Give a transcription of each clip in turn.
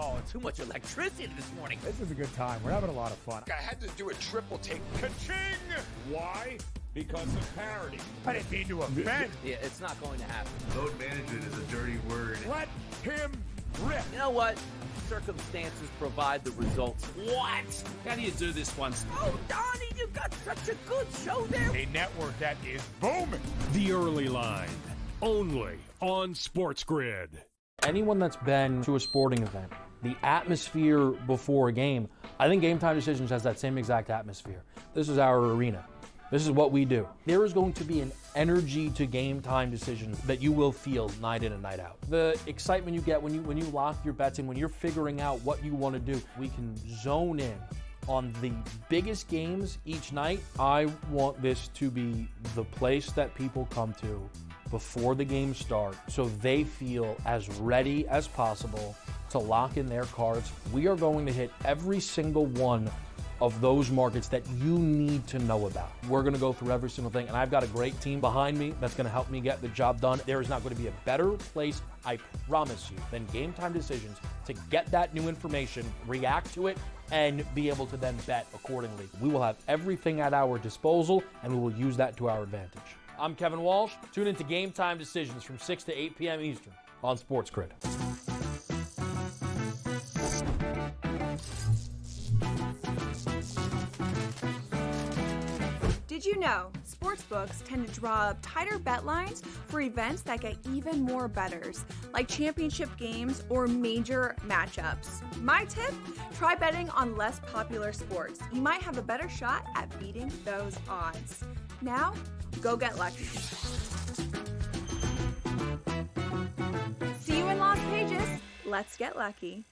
Oh, too much electricity this morning. This is a good time. We're having a lot of fun. I had to do a triple take. Ka-ching! Why? Because of parity. I didn't mean to offend. Yeah, it's not going to happen. Load management is a dirty word. Let him rip. You know what? Circumstances provide the results. What? How do you do this once? Oh, Donnie, you got such a good show there. A network that is booming. The Early Line, only on SportsGrid. Anyone that's been to a sporting event, the atmosphere before a game, I think Game Time Decisions has that same exact atmosphere. This is our arena. This is what we do. There is going to be an energy to Game Time Decisions that you will feel night in and night out. The excitement you get when you lock your bets in, when you're figuring out what you want to do, we can zone in on the biggest games each night. I want this to be the place that people come to before the games start so they feel as ready as possible to lock in their cards. We are going to hit every single one of those markets that you need to know about. We're gonna go through every single thing, and I've got a great team behind me that's gonna help me get the job done. There is not gonna be a better place, I promise you, than Game Time Decisions to get that new information, react to it, and be able to then bet accordingly. We will have everything at our disposal, and we will use that to our advantage. I'm Kevin Walsh. Tune into Game Time Decisions from 6 to 8 p.m. Eastern on SportsGrid. Did you know sportsbooks tend to draw up tighter bet lines for events that get even more bettors, like championship games or major matchups? My tip, try betting on less popular sports. You might have a better shot at beating those odds. Now, go get lucky. See you in Las Vegas. Let's get lucky.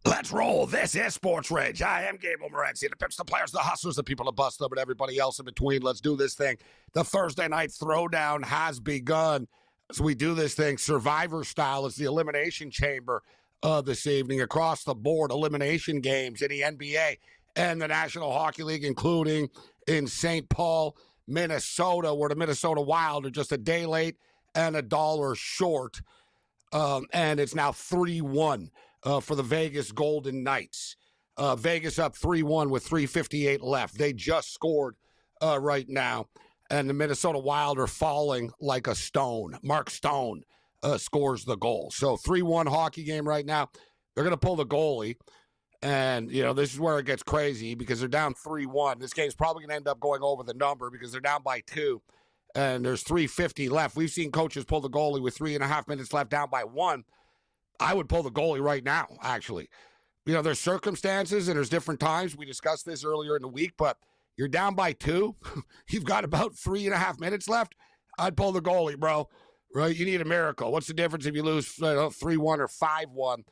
Let's roll. This is SportsRage. I am Gabriel Morency. The pimps, the players, the hustlers, the people that bust them, and everybody else in between. Let's do this thing. The Thursday night throwdown has begun. As we do this thing, Survivor style, is the Elimination Chamber this evening. Across the board, elimination games in the NBA and the National Hockey League, including in St. Paul, Minnesota, where the Minnesota Wild are just a day late and $1 short. And it's now 3-1. For the Vegas Golden Knights. Vegas up 3-1 with 3:58 left. They just scored right now, and the Minnesota Wild are falling like a stone. Mark Stone scores the goal. So 3-1 hockey game right now. They're going to pull the goalie, and, you know, this is where it gets crazy because they're down 3-1. This game's probably going to end up going over the number because they're down by 2, and there's 3:50 left. We've seen coaches pull the goalie with 3.5 minutes left, down by 1. I would pull the goalie right now, actually. You know, there's circumstances and there's different times. We discussed this earlier in the week, but you're down by 2. You've got about 3.5 minutes left. I'd pull the goalie, bro. Right? You need a miracle. What's the difference if you lose 3-1 or 5-1?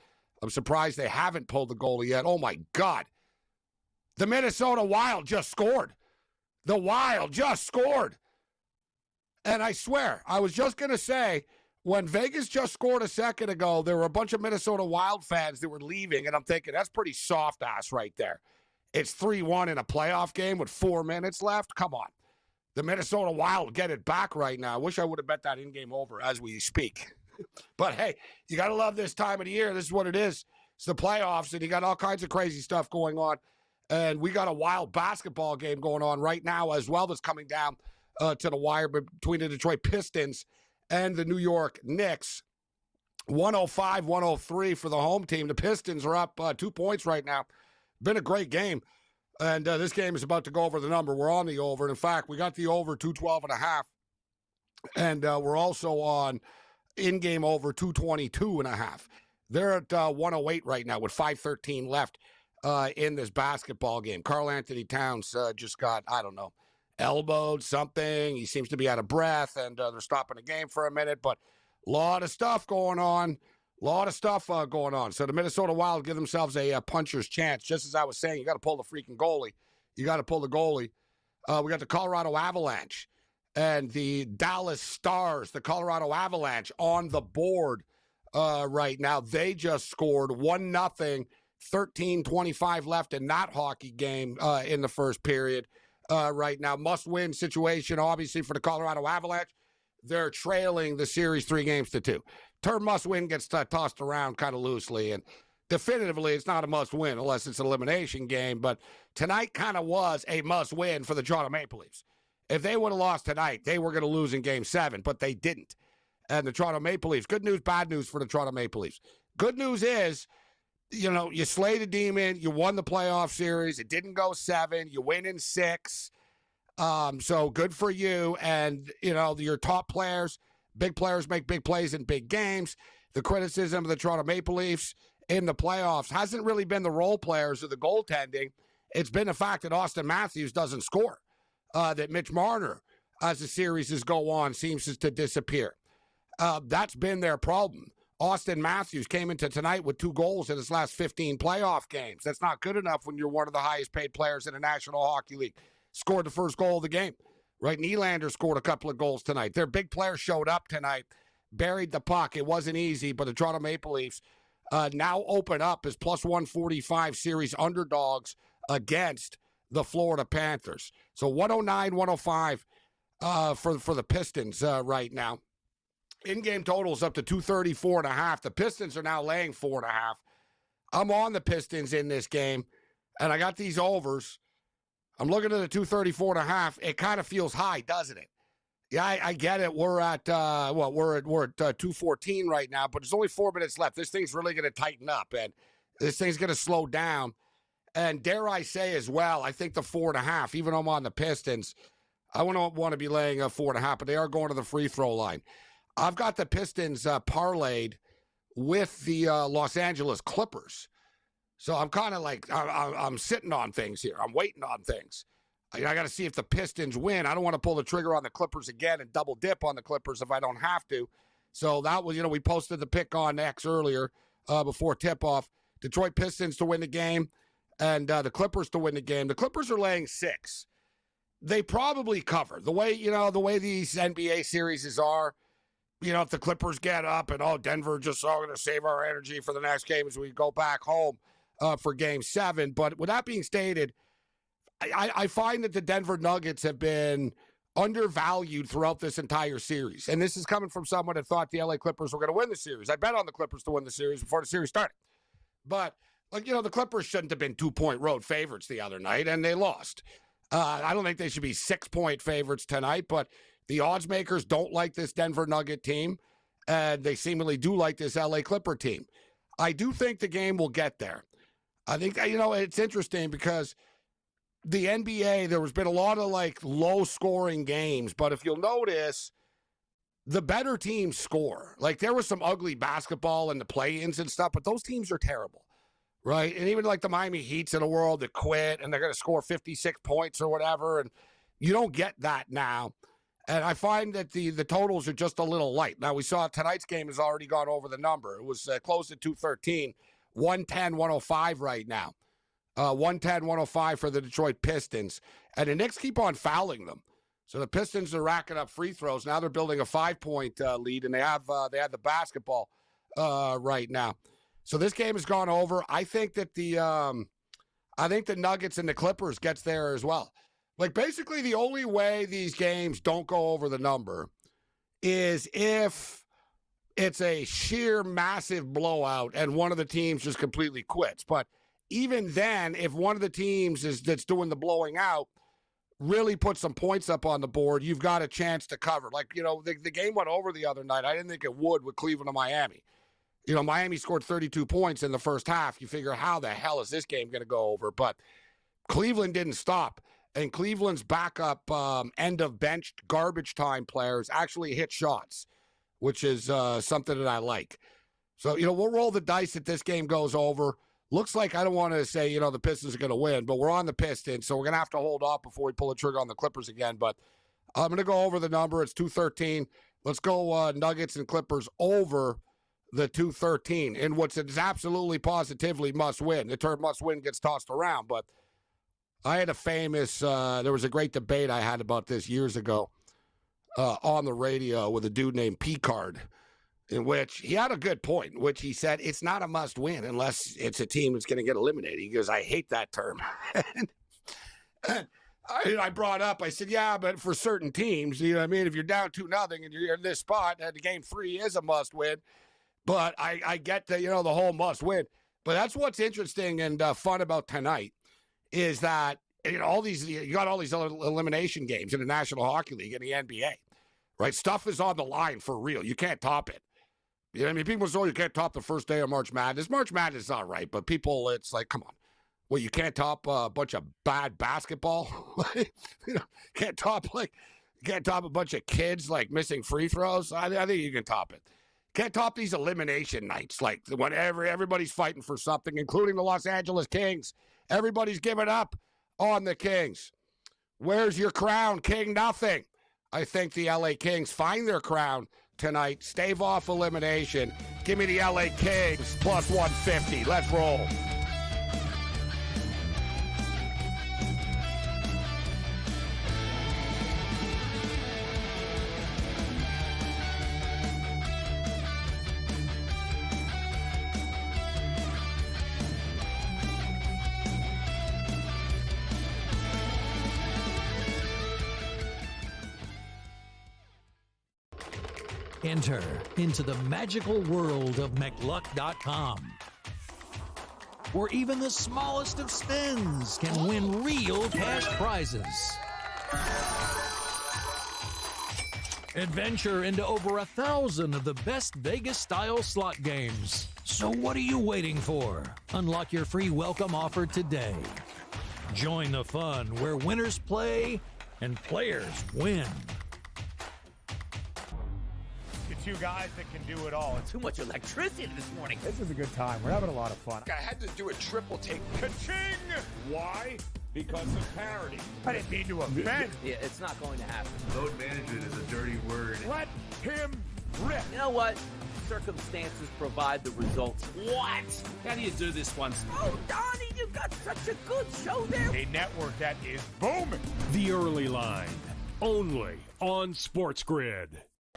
I'm surprised they haven't pulled the goalie yet. Oh, my God. The Minnesota Wild just scored. The Wild just scored. And I swear, I was just going to say, when Vegas just scored a second ago, there were a bunch of Minnesota Wild fans that were leaving, and I'm thinking, that's pretty soft-ass right there. It's 3-1 in a playoff game with 4 minutes left? Come on. The Minnesota Wild get it back right now. I wish I would have bet that in-game over as we speak. But, hey, you got to love this time of the year. This is what it is. It's the playoffs, and you got all kinds of crazy stuff going on. And we got a Wild basketball game going on right now as well that's coming down to the wire between the Detroit Pistons and the New York Knicks. 105-103 for the home team. The Pistons are up 2 points right now. Been a great game. And this game is about to go over the number. We're on the over. And in fact, we got the over 212.5. And we're also on in-game over 222.5. They're at 108 right now with 5:13 left in this basketball game. Karl Anthony Towns just got, I don't know, elbowed something. He seems to be out of breath, and they're stopping the game for a minute. But a lot of stuff going on. So the Minnesota Wild give themselves a puncher's chance. Just as I was saying, you got to pull the freaking goalie. We got the Colorado Avalanche. and the Dallas Stars, the Colorado Avalanche, on the board right now. They just scored 1-0, 13:25 left in that hockey game in the first period right now. Must-win situation, obviously, for the Colorado Avalanche. They're trailing the series 3-2. Term must-win gets tossed around kind of loosely, and definitively it's not a must-win unless it's an elimination game, but tonight kind of was a must-win for the Toronto Maple Leafs. If they would have lost tonight, they were going to lose in Game 7, but they didn't. And the Toronto Maple Leafs, good news, bad news for the Toronto Maple Leafs. Good news is, you slayed a demon, you won the playoff series, it didn't go 7, you win in 6. So good for you. And, your top players, big players make big plays in big games. The criticism of the Toronto Maple Leafs in the playoffs hasn't really been the role players or the goaltending. It's been the fact that Austin Matthews doesn't score, that Mitch Marner, as the series go on, seems to disappear. That's been their problem. Austin Matthews came into tonight with 2 goals in his last 15 playoff games. That's not good enough when you're one of the highest paid players in the National Hockey League. Scored the first goal of the game. Right, Nylander scored a couple of goals tonight. Their big player showed up tonight, buried the puck. It wasn't easy, but the Toronto Maple Leafs now open up as plus 145 series underdogs against the Florida Panthers. So 109-105 for the Pistons right now. In-game totals up to 234.5. The Pistons are now laying 4.5. I'm on the Pistons in this game, and I got these overs. I'm looking at the 234.5. It kind of feels high, doesn't it? Yeah, I get it. We're at 214 right now, but there's only 4 minutes left. This thing's really going to tighten up, and this thing's going to slow down. And dare I say as well, I think the 4.5, even though I'm on the Pistons, I wouldn't want to be laying a 4.5, but they are going to the free throw line. I've got the Pistons parlayed with the Los Angeles Clippers. So I'm kind of like, I'm sitting on things here. I'm waiting on things. I got to see if the Pistons win. I don't want to pull the trigger on the Clippers again and double dip on the Clippers if I don't have to. So that was, we posted the pick on X earlier before tip-off. Detroit Pistons to win the game and the Clippers to win the game. The Clippers are laying 6. They probably cover. The way these NBA series are, if the Clippers get up and, Denver just going to save our energy for the next game as we go back home for Game 7. But with that being stated, I find that the Denver Nuggets have been undervalued throughout this entire series. And this is coming from someone that thought the LA Clippers were going to win the series. I bet on the Clippers to win the series before the series started. But, the Clippers shouldn't have been 2-point road favorites the other night, and they lost. I don't think they should be 6-point favorites tonight, but the odds makers don't like this Denver Nugget team, and they seemingly do like this LA Clipper team. I do think the game will get there. I think, it's interesting because the NBA, there has been a lot of low-scoring games, but if you'll notice, the better teams score. There was some ugly basketball in the play-ins and stuff, but those teams are terrible, right? And even the Miami Heats of the world that quit, and they're going to score 56 points or whatever, and you don't get that now. And I find that the totals are just a little light. Now, we saw tonight's game has already gone over the number. It was closed at 213, 110-105 right now. 110-105 for the Detroit Pistons. And the Knicks keep on fouling them. So the Pistons are racking up free throws. Now they're building a 5-point lead, and they have the basketball right now. So this game has gone over. I think that the Nuggets and the Clippers gets there as well. Basically, the only way these games don't go over the number is if it's a sheer massive blowout and one of the teams just completely quits. But even then, if one of the teams that's doing the blowing out really puts some points up on the board, you've got a chance to cover. The game went over the other night. I didn't think it would with Cleveland and Miami. Miami scored 32 points in the first half. You figure, how the hell is this game going to go over? But Cleveland didn't stop. And Cleveland's backup end-of-bench garbage time players actually hit shots, which is something that I like. So, we'll roll the dice that this game goes over. Looks like, I don't want to say, the Pistons are going to win, but we're on the Pistons, so we're going to have to hold off before we pull the trigger on the Clippers again. But I'm going to go over the number. It's 213. Let's go Nuggets and Clippers over the 213. And what's absolutely positively must win. The term must win gets tossed around, but I had a famous, there was a great debate I had about this years ago on the radio with a dude named Picard, in which he had a good point, in which he said it's not a must win unless it's a team that's going to get eliminated. He goes, I hate that term. and I brought up, I said, yeah, but for certain teams, you know what I mean? If you're down 2-0 and you're in this spot, and game 3 is a must win. But I get the, the whole must win. But that's what's interesting and fun about tonight is that, you got all these elimination games in the National Hockey League and the NBA, right? Stuff is on the line for real. You can't top it. You know what I mean? People say, you can't top the first day of March Madness. March Madness is all right, but people, it's like, come on. Well, you can't top a bunch of bad basketball? Can't top a bunch of kids, missing free throws? I think you can top it. Can't top these elimination nights, whenever everybody's fighting for something, including the Los Angeles Kings. Everybody's giving up on the Kings. Where's your crown, King? Nothing. I think the LA Kings find their crown tonight. Stave off elimination. Give me the LA Kings plus 150. Let's roll. Enter into the magical world of McLuck.com, where even the smallest of spins can win real cash prizes. Adventure into over 1,000 of the best Vegas-style slot games. So what are you waiting for? Unlock your free welcome offer today. Join the fun where winners play and players win. Two guys that can do it all. Too much electricity this morning. This is a good time. We're having a lot of fun. I had to do a triple take. Ka-ching! Why? Because of parity. I didn't mean to offend. Yeah, it's not going to happen. Load management is a dirty word. Let him rip. You know what? Circumstances provide the results. What? How do you do this one? Oh, Donnie, you got such a good show there. A network that is booming. The early line, only on SportsGrid.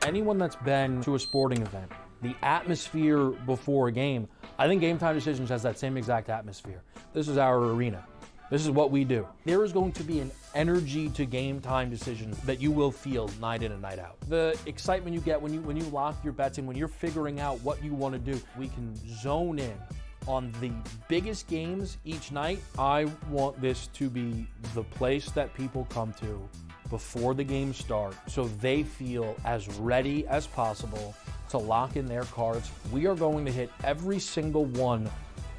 Anyone that's been to a sporting event, the atmosphere before a game, I think Game Time Decisions has that same exact atmosphere. This is our arena. This is what we do. There is going to be an energy to Game Time Decisions that you will feel night in and night out. The excitement you get when you lock your bets in, when you're figuring out what you want to do, we can zone in on the biggest games each night. I want this to be the place that people come to before the games start so they feel as ready as possible to lock in their cards. We are going to hit every single one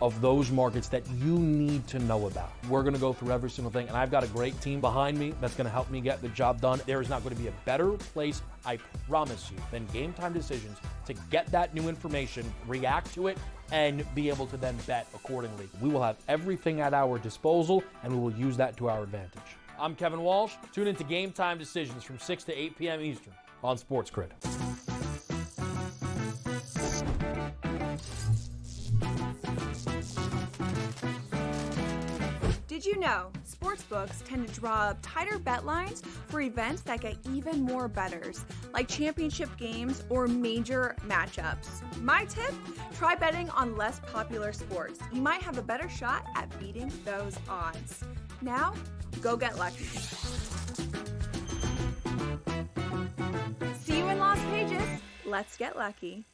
of those markets that you need to know about. We're going to go through every single thing, and I've got a great team behind me that's going to help me get the job done. There is not going to be a better place, I promise you, than Game Time Decisions to get that new information, react to it, and be able to then bet accordingly. We will have everything at our disposal, and we will use that to our advantage. I'm Kevin Walsh. Tune into Game Time Decisions from 6 to 8 p.m. Eastern on SportsGrid. Did you know sportsbooks tend to draw up tighter bet lines for events that get even more bettors, like championship games or major matchups? My tip, try betting on less popular sports. You might have a better shot at beating those odds. Now, go get lucky. See you in Las Vegas. Let's get lucky.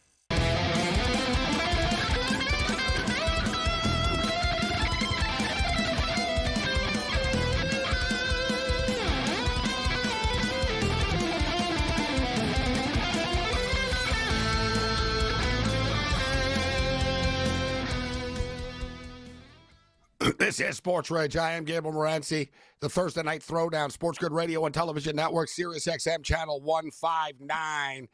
This is SportsRage. I am Gabriel Morency. The Thursday Night Throwdown, SportsGrid Radio and Television Network, Sirius XM Channel 159.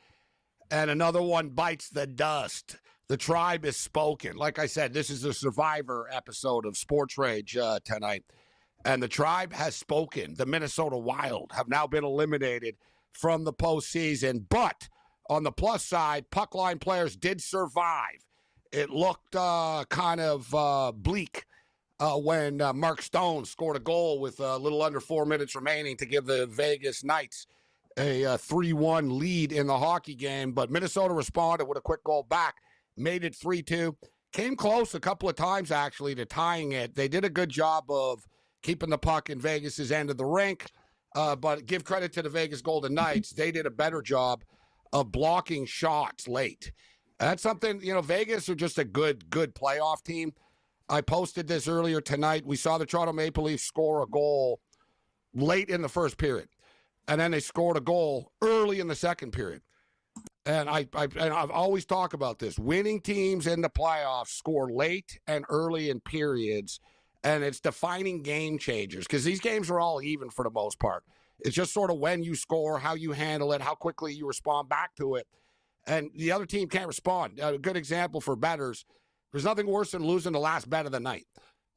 And another one bites the dust. The tribe is spoken. Like I said, this is the Survivor episode of SportsRage tonight. And the tribe has spoken. The Minnesota Wild have now been eliminated from the postseason. But on the plus side, puck line players did survive. It looked kind of bleak when Mark Stone scored a goal with a little under 4 minutes remaining to give the Vegas Knights a 3-1 lead in the hockey game, but Minnesota responded with a quick goal back, made it 3-2. Came close a couple of times, actually, to tying it. They did a good job of keeping the puck in Vegas's end of the rink, but give credit to the Vegas Golden Knights. They did a better job of blocking shots late. That's something, Vegas are just a good playoff team. I posted this earlier tonight. We saw the Toronto Maple Leafs score a goal late in the first period, and then they scored a goal early in the second period. And I've always talked about this. Winning teams in the playoffs score late and early in periods, and it's defining game changers because these games are all even for the most part. It's just sort of when you score, how you handle it, how quickly you respond back to it. And the other team can't respond. A good example for bettors, there's nothing worse than losing the last bet of the night.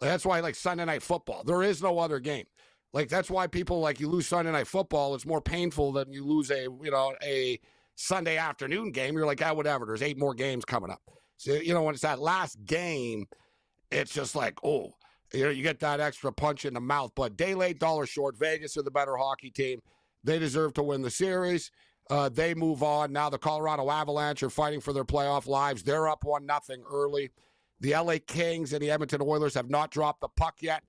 That's why, Sunday Night Football, there is no other game. That's why people, you lose Sunday Night Football, it's more painful than you lose a Sunday afternoon game. You're like, whatever, there's 8 more games coming up. So, when it's that last game, it's just like, you get that extra punch in the mouth. But day late, dollar short. Vegas are the better hockey team. They deserve to win the series. They move on. Now the Colorado Avalanche are fighting for their playoff lives. They're up 1-0 early. The LA Kings and the Edmonton Oilers have not dropped the puck yet.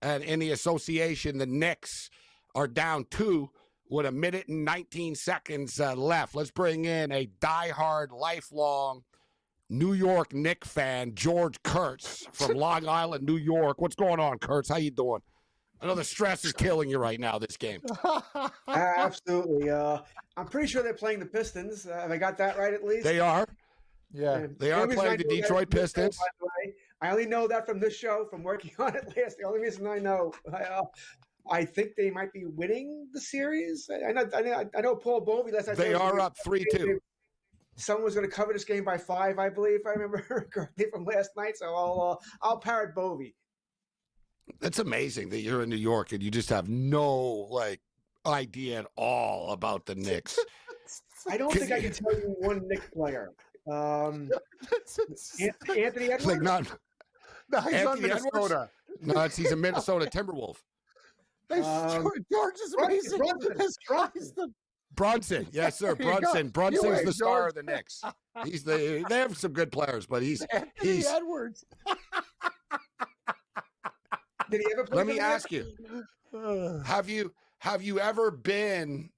And in the association, the Knicks are down 2 with 1 minute and 19 seconds left. Let's bring in a diehard, lifelong New York Knicks fan, George Kurtz from Long Island, New York. What's going on, Kurtz? How you doing? I know the stress is killing you right now, this game. Absolutely. I'm pretty sure they're playing the Pistons. Have I got that right at least? They are. Yeah. They are playing the Detroit Pistons. By the way, I only know that from this show, from working on it last. The only reason I know. I think they might be winning the series. I know Paul Bovey. They are up 3-2. Someone was going to cover this game by 5, I believe, if I remember correctly from last night. So I'll parrot Bovey. It's amazing that you're in New York and you just have no idea at all about the Knicks. I don't think I can tell you one Knicks player. Anthony Edwards. No, he's on Minnesota. No, he's a Minnesota Timberwolf. George is amazing. Brunson, yes, sir. Brunson's the star of the Knicks. They have some good players, but he's Edwards. Did he ever play? Let me ask you: Have you ever been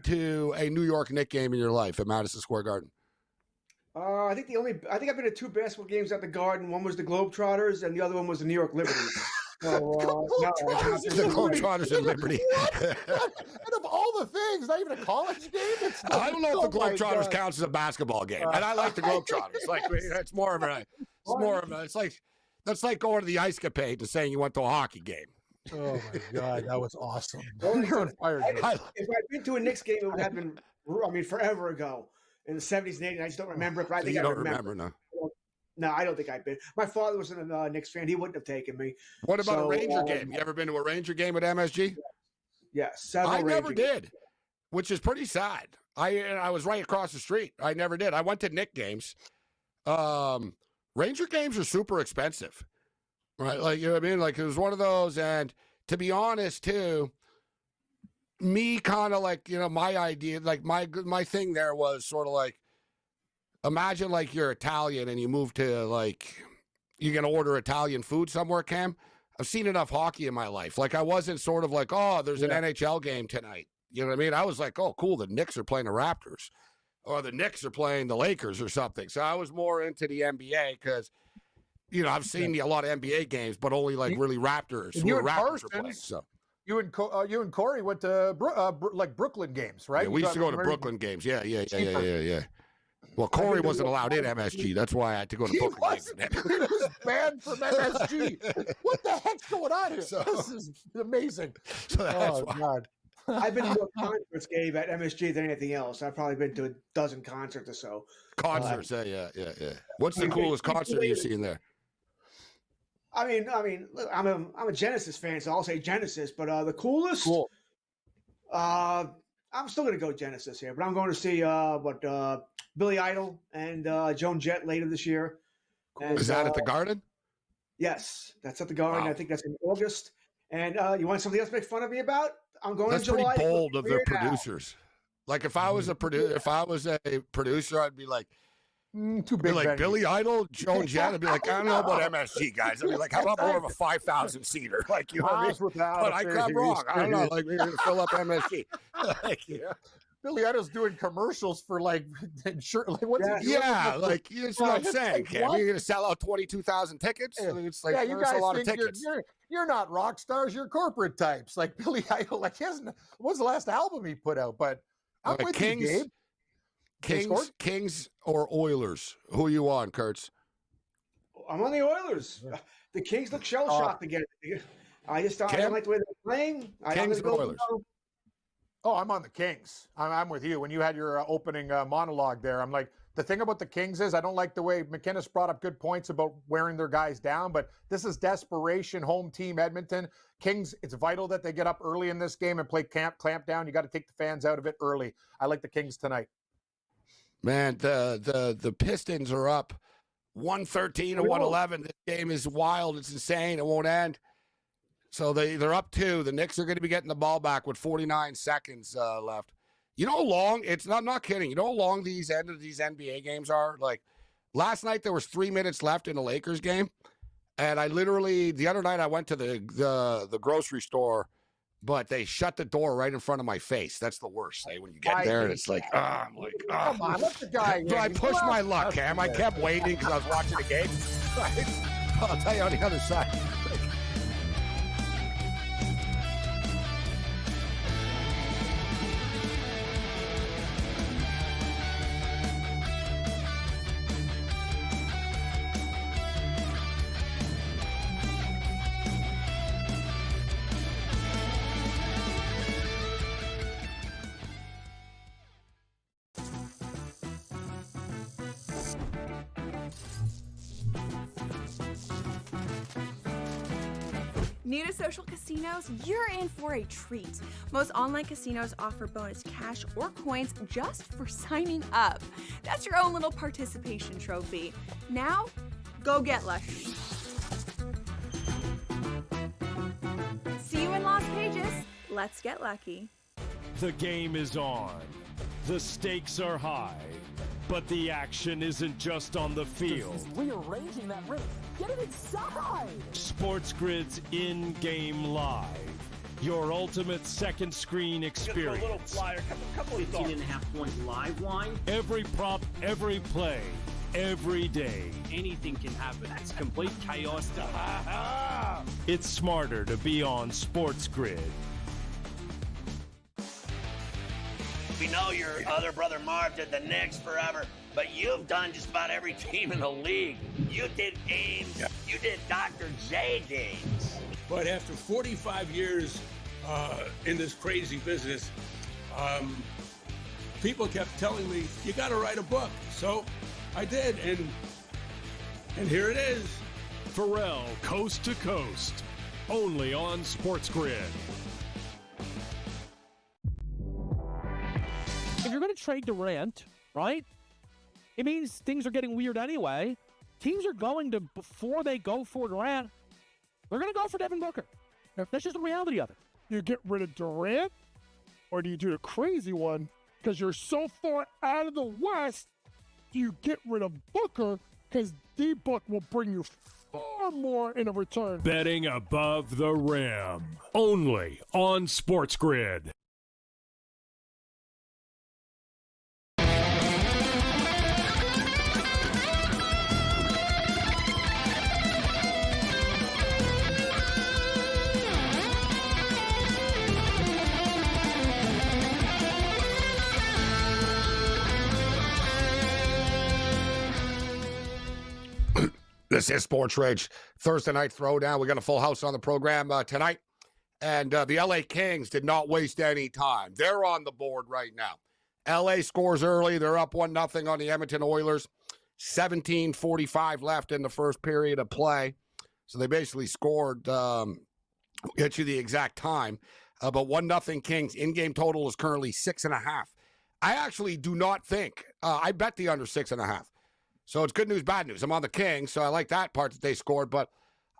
to a New York Knicks game in your life at Madison Square Garden? I think I've been to 2 basketball games at the Garden. One was the Globetrotters, and the other one was the New York Liberty. The Globetrotters and Liberty. And of all the things, not even a college game. I don't know if the Globetrotters counts as a basketball game, and I like the Globetrotters. It's more of a. It's like that's like going to the Ice Capade to saying you went to a hockey game. Oh my God, that was awesome. You're on fire. If I'd been to a Knicks game, it would have been, forever ago in the 70s and 80s. I just don't remember it. But I think I remember now. No, I don't think I've been. My father was a Knicks fan. He wouldn't have taken me. What about a Ranger game? You ever been to a Ranger game at MSG? Yes. I never did, which is pretty sad. I was right across the street. I never did. I went to Knicks games. Ranger games are super expensive, right? You know what I mean? It was one of those. And to be honest, too, me kind of my idea, my thing there was sort of imagine you're Italian and you move to you're going to order Italian food somewhere, Cam. I've seen enough hockey in my life. I wasn't sort of there's an NHL game tonight. You know what I mean? I was oh, cool. The Knicks are playing the Raptors or the Knicks are playing the Lakers or something. So I was more into the NBA because, I've seen a lot of NBA games, but only really Raptors. You and Raptors are playing. So. You and Corey went to Brooklyn games, right? Yeah, we used to go to Brooklyn games. Yeah. Well, Corey wasn't allowed in MSG. That's why I had to go to Brooklyn games. He was banned from MSG. What the heck's going on here? This is amazing. So that's why. God. I've been to a concerts game at MSG than anything else. I've probably been to a dozen concerts or so. Concerts, yeah. What's the coolest concert you've seen there? I mean, look, I'm a Genesis fan, so I'll say Genesis. But the coolest, cool. I'm still going to go Genesis here, but I'm going to see Billy Idol and Joan Jett later this year. And, is that at the Garden? Yes, that's at the Garden. Wow. I think that's in August. And you want something else to make fun of me about? I'm going That's to July. pretty bold of their Weird Al. producers. Like if I was a producer, I'd be like, too big. like Billy Idol, Joan Jett. I'd be like, I don't know about MSG guys. I'd be like, how about more of a 5,000 seater? Like, you know what I mean? But I'm wrong. I don't know. Like, we're gonna fill up MSG. Like, yeah. Billy Idol's doing commercials for like what's he doing? Yeah, like that's what I'm saying. Cam. You're gonna sell out 22,000 tickets. It's like you that's guys a lot of think tickets. you're not rock stars. You're corporate types. Like Billy Idol. Like he hasn't. What's the last album he put out? But I'm with you, Gabe. Kings or Oilers? Who are you on, Kurtz? I'm on the Oilers. The Kings look shell shocked again. I just don't like the way they're playing. Kings or Oilers? Oh, I'm on the Kings. I'm with you. When you had your opening monologue there, I'm like, the thing about the Kings is I don't like the way McInnes brought up good points about wearing their guys down, but this is desperation, home team Edmonton. Kings, it's vital that they get up early in this game and play clamp down. You got to take the fans out of it early. I like the Kings tonight. Man, the Pistons are up 113 to 111. This game is wild. It's insane. It won't end. So they're up 2. The Knicks are going to be getting the ball back with 49 seconds left. You know how long? I'm not kidding. You know how long these NBA games are? Like last night there was 3 minutes left in the Lakers game, and I literally the other night I went to the grocery store, but they shut the door right in front of my face. That's the worst. When you get there and it's like, I'm like, come on, let the guy. But I pushed my luck, Cam. I kept waiting because I was watching the game. I'll tell you on the other side. New to social casinos? You're in for a treat. Most online casinos offer bonus cash or coins just for signing up. That's your own little participation trophy. Now, go get lucky. See you in Las Vegas. Let's get lucky. The game is on. The stakes are high. But the action isn't just on the field. He's rearranging that ring. Get it inside! SportsGrid's in-game live. Your ultimate second screen experience. Just a little flyer, couple of 18.5 point live line. Every prop, every play, every day. Anything can happen. It's complete chaos. It's smarter to be on SportsGrid. We know your other brother Marv did the Knicks forever, but you've done just about every team in the league. You did Ames, you did Dr. J Dames. But after 45 years in this crazy business, people kept telling me, you got to write a book. So I did, and here it is. Pharrell, Coast to Coast, only on SportsGrid. If you're going to trade Durant, right, it means things are getting weird anyway. Teams are going to, before they go for Durant, they're going to go for Devin Booker. That's just the reality of it. You get rid of Durant, or do you do the crazy one? Because you're so far out of the West, do you get rid of Booker? Because D-Book will bring you far more in a return. Betting above the rim, only on SportsGrid. This is Sports Rage Thursday night throwdown. We got a full house on the program tonight. And the LA Kings did not waste any time. They're on the board right now. LA scores early. They're up 1-0 on the Edmonton Oilers. 17:45 left in the first period of play. So they basically scored, get you the exact time. But 1-0 Kings. In-game total is currently 6.5. I actually do not think, I bet the under 6.5. So it's good news, bad news. I'm on the Kings, so I like that part that they scored. But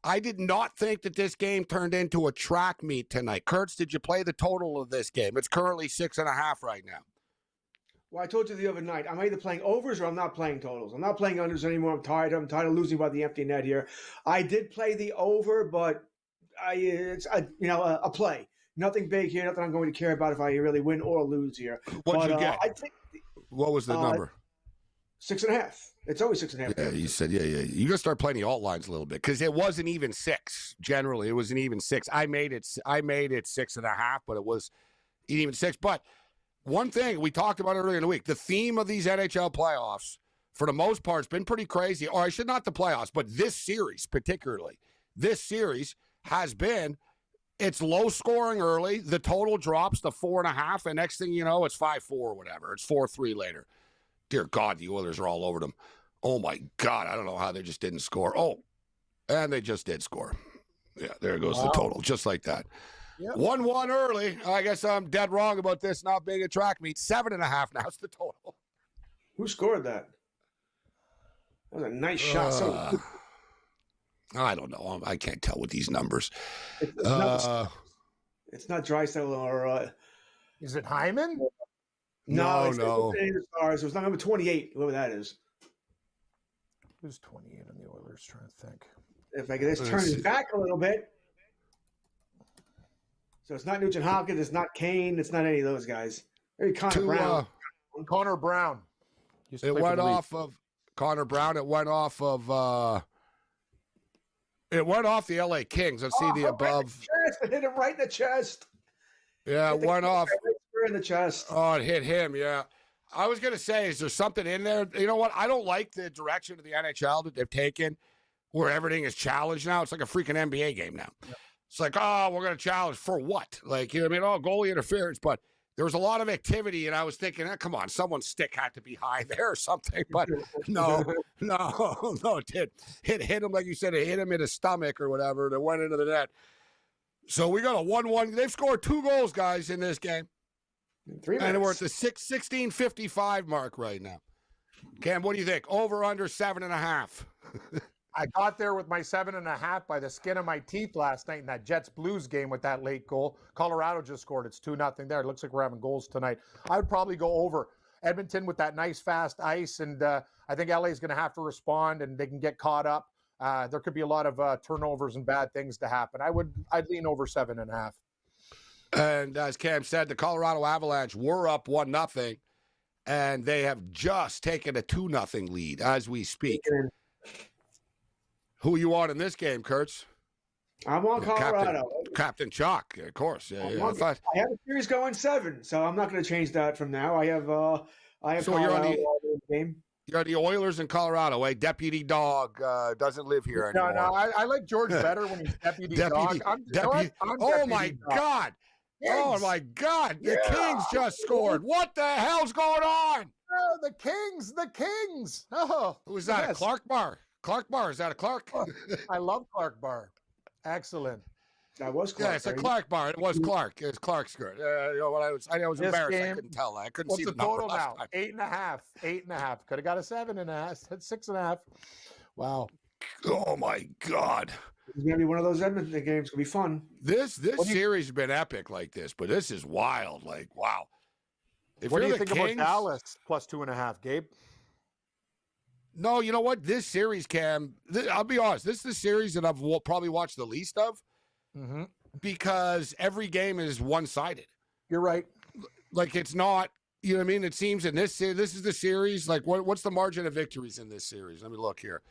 I did not think that this game turned into a track meet tonight. Kurtz, did you play the total of this game? It's currently 6.5 right now. Well, I told you the other night, I'm either playing overs or I'm not playing totals. I'm not playing unders anymore. I'm tired of losing by the empty net here. I did play the over, but it's a play. Nothing big here. Nothing I'm going to care about if I really win or lose here. What'd you get? I think, what was the number? 6.5. It's always 6.5. Yeah, you said, yeah. You got to start playing the alt lines a little bit because it wasn't even 6. Generally, it was an even 6. I made it 6.5, but it was an even 6. But one thing we talked about earlier in the week, the theme of these NHL playoffs, for the most part, has been pretty crazy. Or I should not the playoffs, but this series particularly. This series has been, it's low scoring early. The total drops to 4.5, and next thing you know, it's 5-4 or whatever. It's 4-3 later. Dear God, the Oilers are all over them. Oh, my God, I don't know how they just didn't score. Oh, and they just did score. Yeah, there goes the total, just like that. Yep. 1-1 early. I guess I'm dead wrong about this not being a track meet. 7.5 now is the total. Who scored that? That was a nice shot. I don't know. I can't tell with these numbers. It's not Drysdale or... is it Hyman? No. No. Stars. It was number 28, whoever that is. Who's 28 on the Oilers? Trying to think. If I could just turn it back a little bit. So it's not Nugent Hopkins, it's not Kane, it's not any of those guys. Maybe Connor Brown. Connor Brown. It went off of Connor Brown. It went off of the LA Kings. Let's see the above. It hit him right in the chest. Yeah, it went off. In the chest. Oh, it hit him, yeah. I was going to say, is there something in there? You know what? I don't like the direction of the NHL that they've taken where everything is challenged now. It's like a freaking NBA game now. Yep. It's like, oh, we're going to challenge for what? Like, you know what I mean? Oh, goalie interference. But there was a lot of activity, and I was thinking, come on, someone's stick had to be high there or something. But no, it did. It hit him, like you said, it hit him in his stomach or whatever, and it went into the net. So we got a 1-1. They've scored 2 goals, guys, in this game. 3 minutes. And we're at the 16:55 mark right now. Cam, what do you think? Over, under 7.5? I got there with my 7.5 by the skin of my teeth last night in that Jets-Blues game with that late goal. Colorado just scored. It's 2-0 there. It looks like we're having goals tonight. I would probably go over. Edmonton with that nice fast ice, and I think LA is going to have to respond, and they can get caught up. There could be a lot of turnovers and bad things to happen. I'd lean over 7.5. And as Cam said, the Colorado Avalanche were up 1-0, and they have just taken a 2-0 lead as we speak. Who are you on in this game, Kurtz? I'm on Colorado. Captain Chalk, of course. Yeah. I have a series going 7, so I'm not going to change that from now. I have so Colorado in the game. You're the Oilers in Colorado, eh? Deputy Dog doesn't live here anymore. No, I like George better when he's Deputy Dog. Oh, my God. Kings. Oh, my God. The Kings just scored. What the hell's going on? Oh, the Kings. Oh. Who is that, yes. A Clark Bar? Clark Bar, is that a Clark? I love Clark Bar. Excellent. That was Clark. Yeah, it's a Clark Bar. It was Clark. It was Clark's skirt. You know what I was embarrassed. Game, I couldn't tell that. I couldn't see the total number now. 8.5. 8.5. Could have got a 7.5. That's 6.5. Wow. Oh my God. It's gonna be one of those Edmonton games. It's gonna be fun. This series has been epic like this, but this is wild. Like, wow. What do you think about Dallas plus 2.5, Gabe? No, you know what? This series, Cam, I'll be honest, this is the series that I've probably watched the least of because every game is one-sided. You're right. Like, it's not, you know what I mean? It seems in this is the series. Like, what's the margin of victories in this series? Let me look here.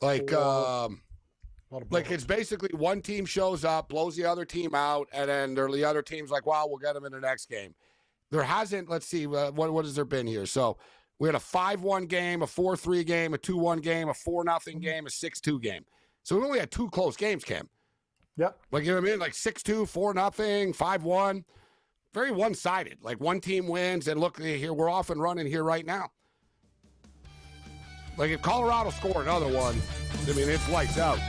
Like, it's basically one team shows up, blows the other team out, and then the other team's like, wow, we'll get them in the next game. There hasn't, let's see, what has there been here? So, we had a 5-1 game, a 4-3 game, a 2-1 game, a 4-0 game, a 6-2 game. So we only had 2 close games, Cam. Yep. Like, you know what I mean? Like 6-2, 4-0, 5-1. Very one-sided. Like, one team wins, and look here, we're off and running here right now. Like, if Colorado score another one, I mean, it's lights out.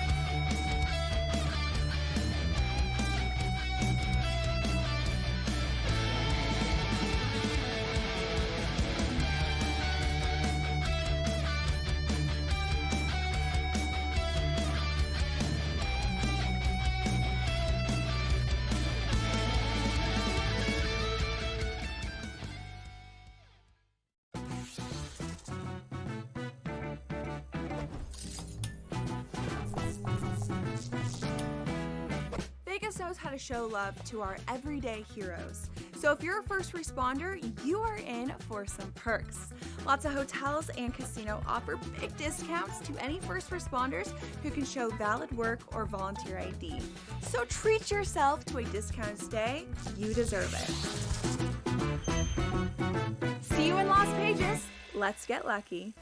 knows how to show love to our everyday heroes. So if you're a first responder, you are in for some perks. Lots of hotels and casino offer big discounts to any first responders who can show valid work or volunteer ID. So treat yourself to a discounted stay. You deserve it. See you in Las Vegas. Let's get lucky.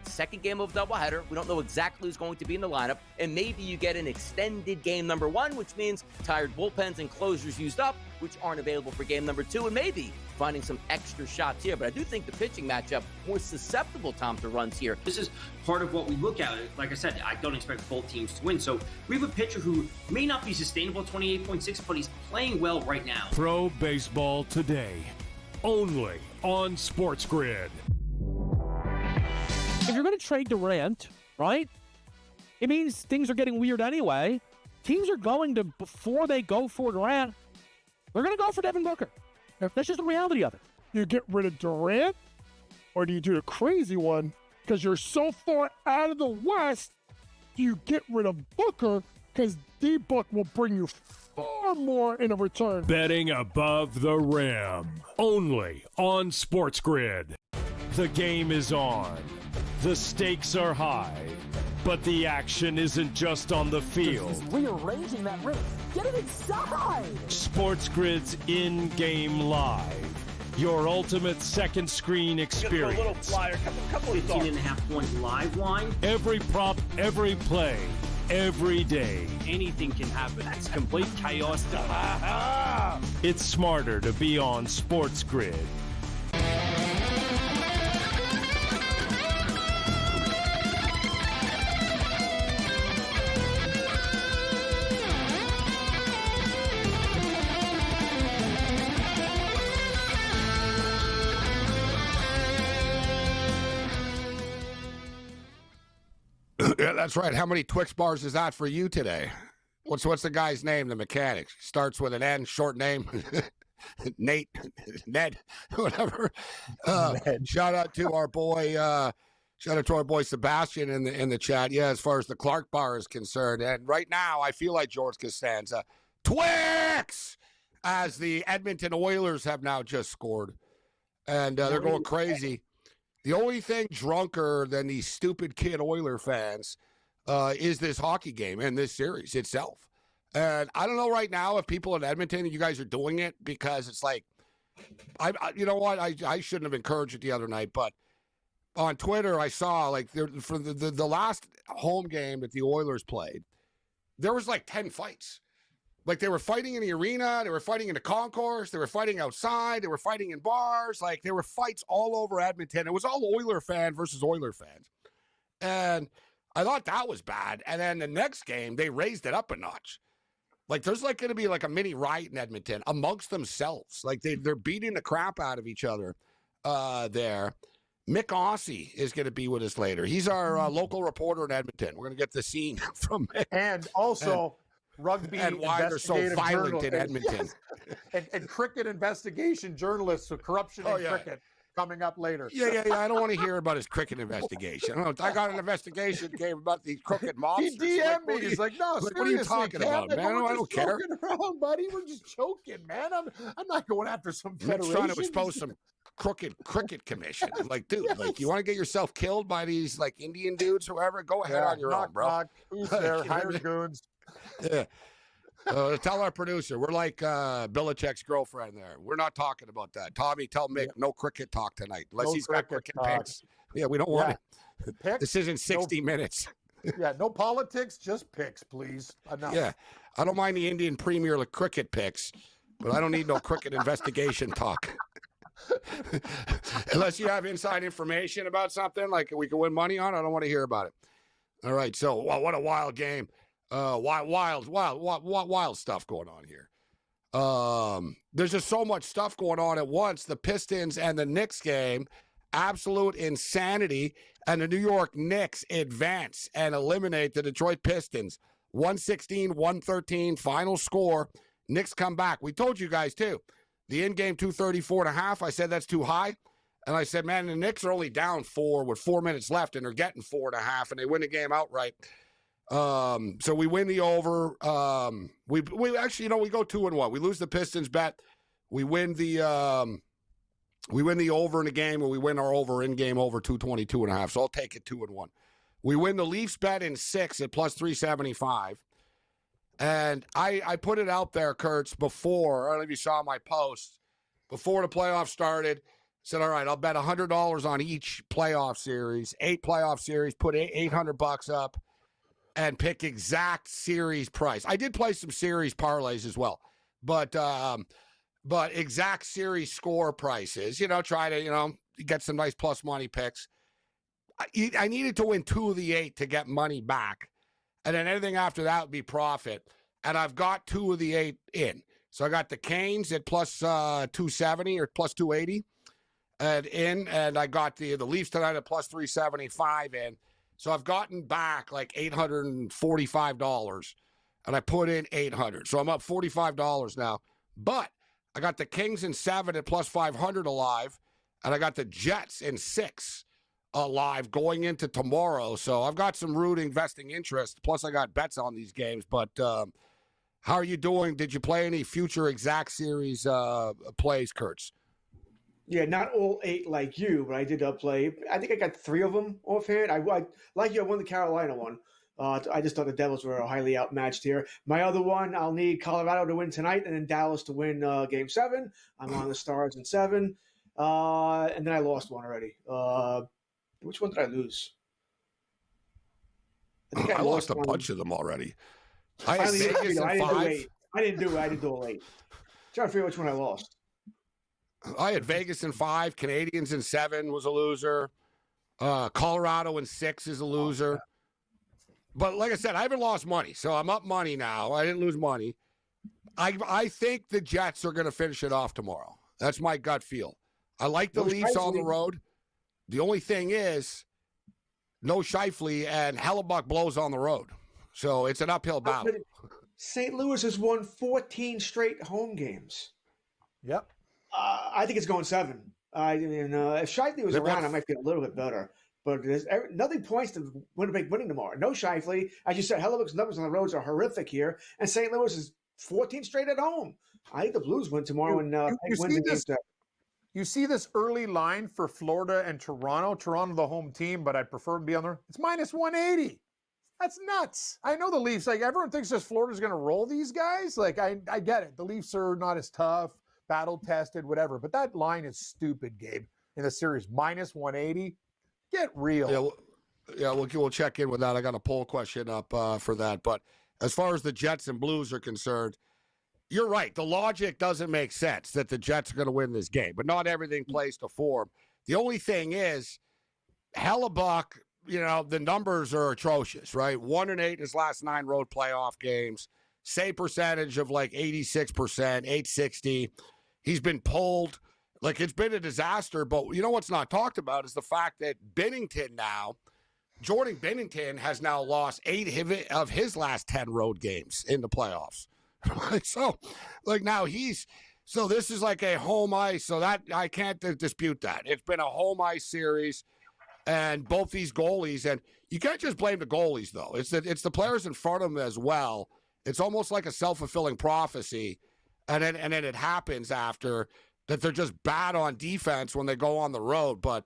Second game of doubleheader. We don't know exactly who's going to be in the lineup, and maybe you get an extended game number 1, which means tired bullpens and closers used up, which aren't available for game number 2, and maybe finding some extra shots here. But I do think the pitching matchup more susceptible, Tom, to runs here. This is part of what we look at. Like I said, I don't expect both teams to win. So we have a pitcher who may not be sustainable at 28.6, but he's playing well right now. Pro Baseball Today, only on SportsGrid. If you're going to trade Durant, right, it means things are getting weird anyway. Teams are going to, before they go for Durant, they're going to go for Devin Booker. That's just the reality of it. You get rid of Durant, or do you do the crazy one? Because you're so far out of the West, you get rid of Booker because D-Book will bring you far more in a return. Betting above the rim, only on SportsGrid. The game is on. The stakes are high, but the action isn't just on the field. He's rearranging that rim. Get it inside! SportsGrid's in-game live. Your ultimate second screen experience. A little flyer, couple 15.5-point live line. Every prop, every play, every day. Anything can happen. That's complete chaos. It's smarter to be on SportsGrid. Yeah, that's right. How many Twix bars is that for you today? What's the guy's name? The mechanic starts with an N, short name. Nate, Ned, whatever. Shout out to our boy. Shout out to our boy Sebastian in the chat. Yeah, as far as the Clark bar is concerned, and right now I feel like George Costanza. Twix, as the Edmonton Oilers have now just scored, and they're going crazy. The only thing drunker than these stupid kid Oiler fans is this hockey game and this series itself. And I don't know right now if people in Edmonton, you guys are doing it because it's like, you know what? I shouldn't have encouraged it the other night, but on Twitter I saw like for the last home game that the Oilers played, there was like 10 fights. Like they were fighting in the arena, they were fighting in the concourse, they were fighting outside, they were fighting in bars. Like there were fights all over Edmonton. It was all Oiler fan versus Oiler fans. And I thought that was bad. And then the next game, they raised it up a notch. Like there's like going to be like a mini riot in Edmonton amongst themselves. Like they're beating the crap out of each other there. Mick Aussie is going to be with us later. He's our local reporter in Edmonton. We're going to get the scene from Mick. And also... rugby and why they're so violent in Edmonton. Yes. And cricket investigation journalists of corruption in cricket coming up later. Yeah. I don't want to hear about his cricket investigation. I got an investigation game about these crooked mobsters. He DM'd me. He's like, no, what are you talking about, man? I don't care. Around, buddy. We're just joking, man. I'm not going after some federation. Trying to expose some crooked cricket commission. I'm like, dude, like you want to get yourself killed by these like Indian dudes, whoever? Go ahead on your own, bro. Who's there? Hired goons. Yeah. Tell our producer we're like Belichick's girlfriend there. We're not talking about that. Tommy, tell Mick no cricket talk tonight unless he's got cricket picks. Yeah, we don't want it. Picks? This isn't 60 minutes. Yeah, no politics, just picks, please. Enough. Yeah, I don't mind the Indian Premier League cricket picks, but I don't need no cricket investigation talk. Unless you have inside information about something like we can win money on, I don't want to hear about it. All right, so what a wild game. Wild stuff going on here. There's just so much stuff going on at once. The Pistons and the Knicks game, absolute insanity. And the New York Knicks advance and eliminate the Detroit Pistons. 116-113 final score. Knicks come back. We told you guys too. The in-game 234.5. I said that's too high. And I said, man, the Knicks are only down 4 with 4 minutes left, and they're getting 4.5, and they win the game outright. So we win the over. We actually, we go 2-1. We lose the Pistons bet. We win the over in the game, and we win our over in game over 222.5. So I'll take it 2-1. We win the Leafs bet in 6 at plus 375. And I put it out there, Kurtz, before. I don't know if you saw my post. Before the playoffs started, said, all right, I'll bet $100 on each playoff series, 8 playoff series, put $800 up, and pick exact series price. I did play some series parlays as well, but exact series score prices, try to, get some nice plus money picks. I needed to win 2 of the 8 to get money back, and then anything after that would be profit, and I've got 2 of the 8 in. So I got the Canes at plus 270 or plus 280 and I got the Leafs tonight at plus 375 in. So I've gotten back like $845, and I put in $800. So I'm up $45 now. But I got the Kings in 7 at plus 500 alive, and I got the Jets in 6 alive going into tomorrow. So I've got some rooting vesting interest. Plus I got bets on these games. But how are you doing? Did you play any future exact series plays, Kurtz? Yeah, not all 8 like you, but I did play. I think I got 3 of them offhand. I like you. I won the Carolina one. I just thought the Devils were highly outmatched here. My other one, I'll need Colorado to win tonight, and then Dallas to win Game 7. I'm on the Stars in 7, and then I lost one already. Which one did I lose? I think I lost a one. bunch of them already. I didn't do all 8. Trying to figure which one I lost. I had Vegas in 5, Canadians in 7 was a loser. Colorado in 6 is a loser. But like I said, I haven't lost money, so I'm up money now. I didn't lose money. I think the Jets are going to finish it off tomorrow. That's my gut feel. I like the Leafs on the road. The only thing is, no Scheifele, and Hellebuck blows on the road. So it's an uphill battle. St. Louis has won 14 straight home games. Yep. I think it's going 7. If Scheifele was around, I might feel a little bit better. But nothing points to Winnipeg winning tomorrow. No Scheifele. As you said, Hellebuck's numbers on the roads are horrific here. And St. Louis is 14 straight at home. I think the Blues win tomorrow and win the game 7. You see this early line for Florida and Toronto. Toronto, the home team, but I'd prefer to be on there. It's minus 180. That's nuts. I know the Leafs. Like, everyone thinks just Florida's going to roll these guys. Like, I get it. The Leafs are not as tough, battle-tested, whatever. But that line is stupid, Gabe, in the series. Minus 180. Get real. Yeah, we'll check in with that. I got a poll question up for that. But as far as the Jets and Blues are concerned, you're right. The logic doesn't make sense that the Jets are going to win this game, but not everything plays to form. The only thing is, Hellebuck, the numbers are atrocious, right? 1-8 in his last 9 road playoff games. Save percentage of like 86%, 860. He's been pulled. Like, it's been a disaster, but what's not talked about is the fact that Jordan Binnington has now lost 8 of his last 10 road games in the playoffs. So, now so this is like a home ice, so that I can't dispute that. It's been a home ice series, and both these goalies, and you can't just blame the goalies, though. It's the players in front of them as well. It's almost like a self-fulfilling prophecy, and then it happens after that they're just bad on defense when they go on the road. But,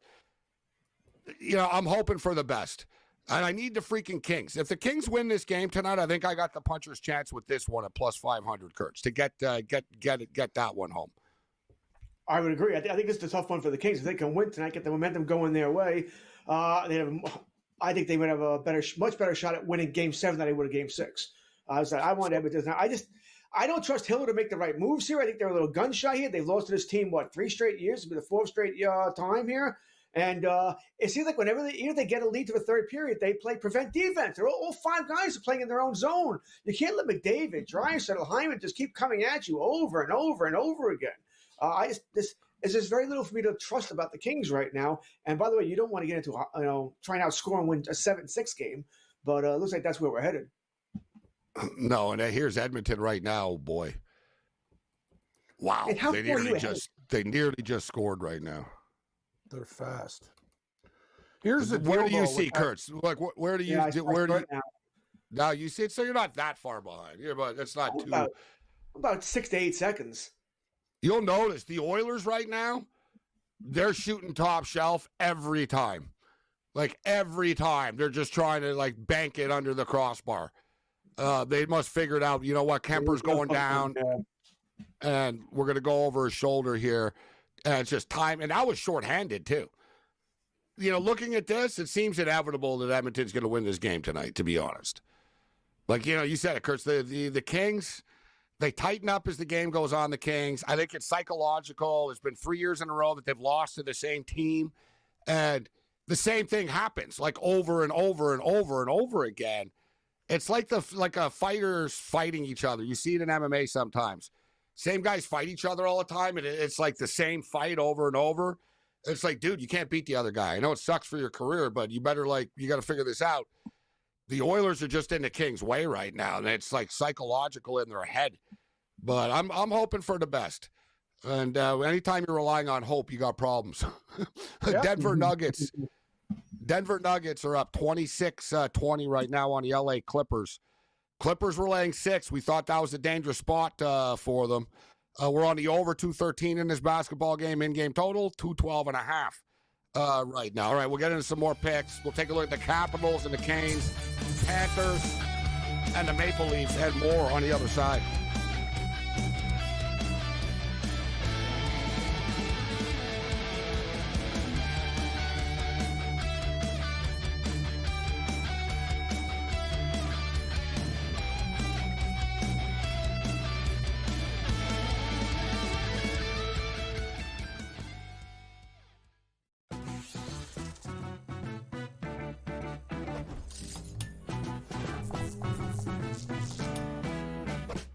I'm hoping for the best. And I need the freaking Kings. If the Kings win this game tonight, I think I got the puncher's chance with this one at plus 500, Kurtz, to get that one home. I would agree. I think this is a tough one for the Kings. If they can win tonight, get the momentum going their way, I think they would have a much better shot at winning Game 7 than they would at Game 6. I want Edmonton. I don't trust Hiller to make the right moves here. I think they're a little gun shy here. They've lost to this team, 3 straight years? It'll be the 4th straight time here. And it seems like even if they get a lead to the 3rd period, they play prevent defense. They're all 5 guys are playing in their own zone. You can't let McDavid, Draisaitl, Hyman just keep coming at you over and over and over again. There's just very little for me to trust about the Kings right now. And by the way, you don't want to get into trying to outscore and win a 7-6 game, but it looks like that's where we're headed. No, and here's Edmonton right now, boy. Wow, they nearly just scored right now. They're fast. Here's the deal, where do you see Kurtz? Like, where do you? No, you see, so you're not that far behind. But it's not too. About 6 to 8 seconds. You'll notice the Oilers right now, they're shooting top shelf every time. Like every time. They're just trying to like bank it under the crossbar. They must figure it out. You know what? Kemper's going down. And we're going to go over his shoulder here. And it's just time. And I was shorthanded too. Looking at this, it seems inevitable that Edmonton's going to win this game tonight, to be honest. Like, you said it, Kurt. The Kings, they tighten up as the game goes on, the Kings. I think it's psychological. It's been 3 years in a row that they've lost to the same team. And the same thing happens, like over and over and over and over again. It's like fighters fighting each other. You see it in MMA sometimes. Same guys fight each other all the time, and it's like the same fight over and over. It's like, dude, you can't beat the other guy. I know it sucks for your career, but you better you got to figure this out. The Oilers are just in the Kings' way right now, and it's like psychological in their head. But I'm hoping for the best. And anytime you're relying on hope, you got problems. Yep. Denver Nuggets are up 26-20 right now on the LA Clippers. Clippers were laying 6. We thought that was a dangerous spot for them. We're on the over 213 in this basketball game, in-game total, 212.5 right now. All right, we'll get into some more picks. We'll take a look at the Capitals and the Canes, Panthers, and the Maple Leafs, and more on the other side.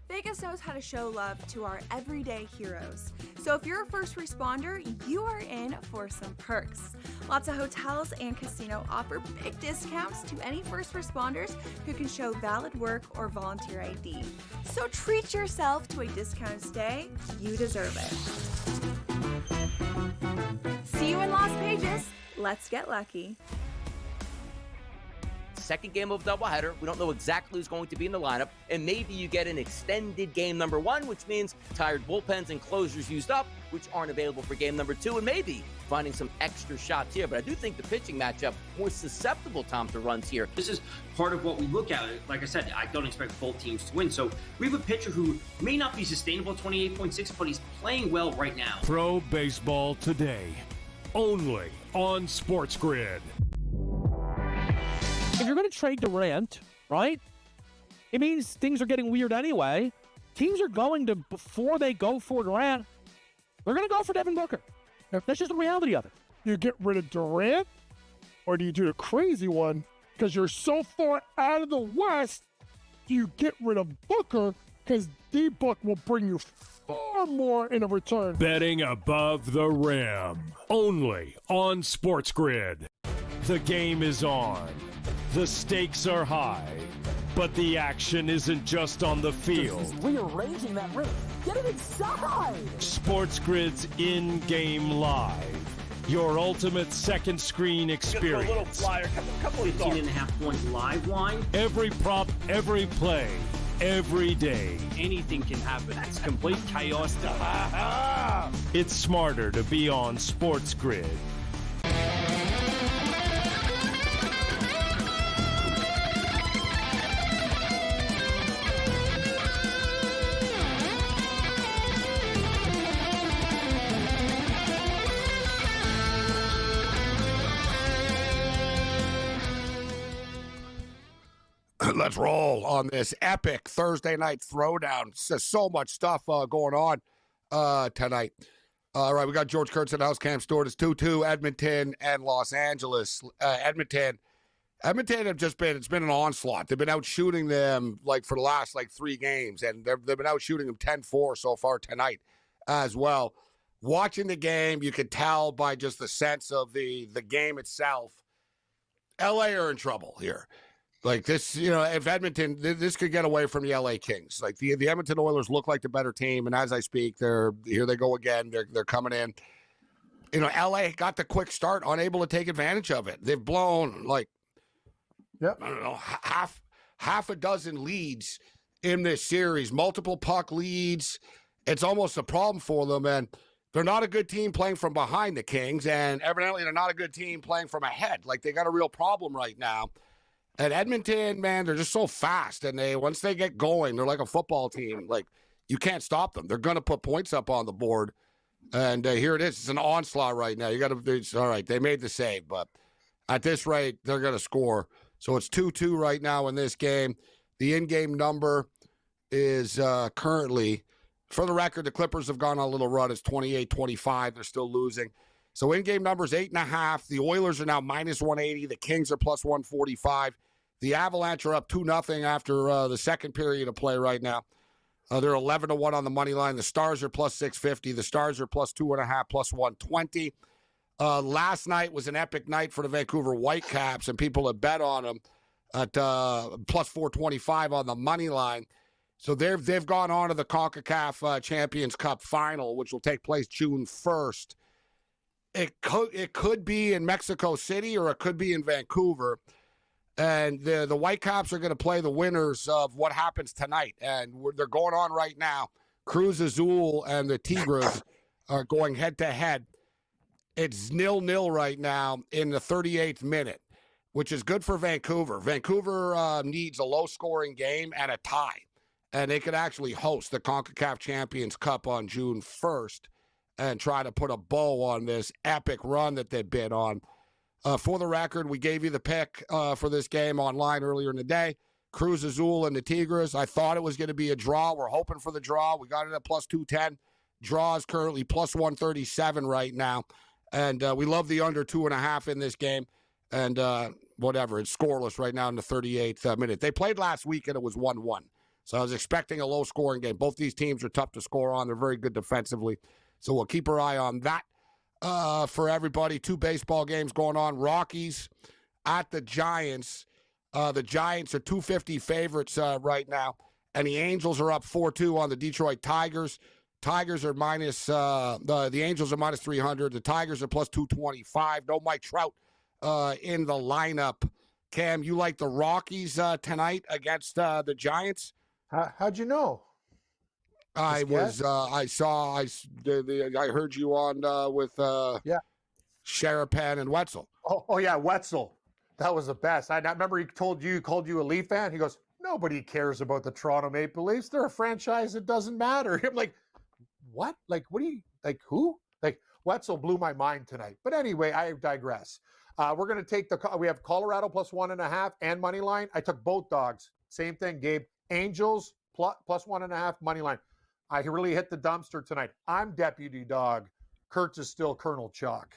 Vegas knows how to show love to our everyday heroes. So if you're a first responder, you are in for some perks. Lots of hotels and casino offer big discounts to any first responders who can show valid work or volunteer ID. So treat yourself to a discounted stay. You deserve it. See you in Las Vegas. Let's get lucky. Second game of doubleheader. We don't know exactly who's going to be in the lineup, and maybe you get an extended game number 1, which means tired bullpens and closers used up, which aren't available for game number 2, and maybe finding some extra shots here. But I do think the pitching matchup more susceptible, Tom, to runs here. This is part of what we look at. Like I said, I don't expect both teams to win. So we have a pitcher who may not be sustainable at 28.6, but he's playing well right now. Pro Baseball Today, only on SportsGrid. If you're going to trade Durant, right, it means things are getting weird anyway. Teams are going to, before they go for Durant, they're going to go for Devin Booker. That's just the reality of it. You get rid of Durant, or do you do the crazy one? Because you're so far out of the West, do you get rid of Booker? Because D-Book will bring you far more in a return. Betting above the rim, only on SportsGrid. The game is on. The stakes are high, but the action isn't just on the field. He's rearranging that roof. Get it inside! SportsGrid's in-game live. Your ultimate second screen experience. Just a little flyer, couple of 15.5 points live line. Every prop, every play, every day. Anything can happen. It's complete chaos. It's smarter to be on SportsGrid. Let's roll on this epic Thursday night throwdown. So much stuff going on tonight. All right, we got George Kurtz in the house. Cam Stewart is 2-2, Edmonton and Los Angeles. Edmonton have just been, it's been an onslaught. They've been out shooting them for the last 3 games, and they've been out shooting them 10-4 so far tonight as well. Watching the game, you could tell by just the sense of the game itself, LA are in trouble here. This, if Edmonton, this could get away from the LA Kings. The Edmonton Oilers look like the better team, and as I speak, here they go again. They're coming in. LA got the quick start, unable to take advantage of it. They've blown I don't know, half a dozen leads in this series, multiple puck leads. It's almost a problem for them, and they're not a good team playing from behind, the Kings, and evidently they're not a good team playing from ahead. Like, they got a real problem right now. And Edmonton, man, they're just so fast, and once they get going, they're like a football team. Like, you can't stop them. They're going to put points up on the board, and here it is. It's an onslaught right now. You got to. All right, they made the save, but at this rate, they're going to score. So it's 2-2 right now in this game. The in-game number is currently, for the record, the Clippers have gone on a little run. It's 28-25. They're still losing. So in-game number is 8.5. The Oilers are now minus 180. The Kings are plus 145. The Avalanche are up 2-0 after the second period of play right now. They're 11-1 on the money line. The Stars are plus 650. The Stars are plus 2.5, plus 120. Last night was an epic night for the Vancouver Whitecaps, and people have bet on them at plus 425 on the money line. So they've gone on to the CONCACAF Champions Cup final, which will take place June 1st. It could be in Mexico City or it could be in Vancouver. And the Whitecaps are going to play the winners of what happens tonight. And they're going on right now. Cruz Azul and the Tigres are going head-to-head. It's 0-0 right now in the 38th minute, which is good for Vancouver. Vancouver needs a low-scoring game and a tie. And they could actually host the CONCACAF Champions Cup on June 1st and try to put a bow on this epic run that they've been on. For the record, we gave you the pick for this game online earlier in the day. Cruz Azul and the Tigres. I thought it was going to be a draw. We're hoping for the draw. We got it at plus 210. Draw is currently plus 137 right now. And we love the under 2.5 in this game. And whatever, it's scoreless right now in the 38th minute. They played last week and it was 1-1. So I was expecting a low-scoring game. Both these teams are tough to score on. They're very good defensively. So we'll keep our eye on that. For everybody, 2 baseball games going on. Rockies at the Giants. The Giants are 250 favorites right now, and the Angels are up 4-2 on the Detroit Tigers. Tigers are minus. The Angels are minus 300. The Tigers are plus 225. No Mike Trout in the lineup. Cam, you like the Rockies tonight against the Giants? How'd you know? I heard you on with Sharapan and Wetzel. Oh yeah, Wetzel. That was the best. I remember he called you a Leaf fan. He goes, nobody cares about the Toronto Maple Leafs. They're a franchise that doesn't matter. I'm like, what? Like, what do you, like, who? Like, Wetzel blew my mind tonight. But anyway, I digress. We're going to take we have Colorado plus 1.5 and money line. I took both dogs. Same thing, Gabe. Angels plus 1.5 money line. I really hit the dumpster tonight. I'm deputy dog. Kurtz is still Colonel Chalk.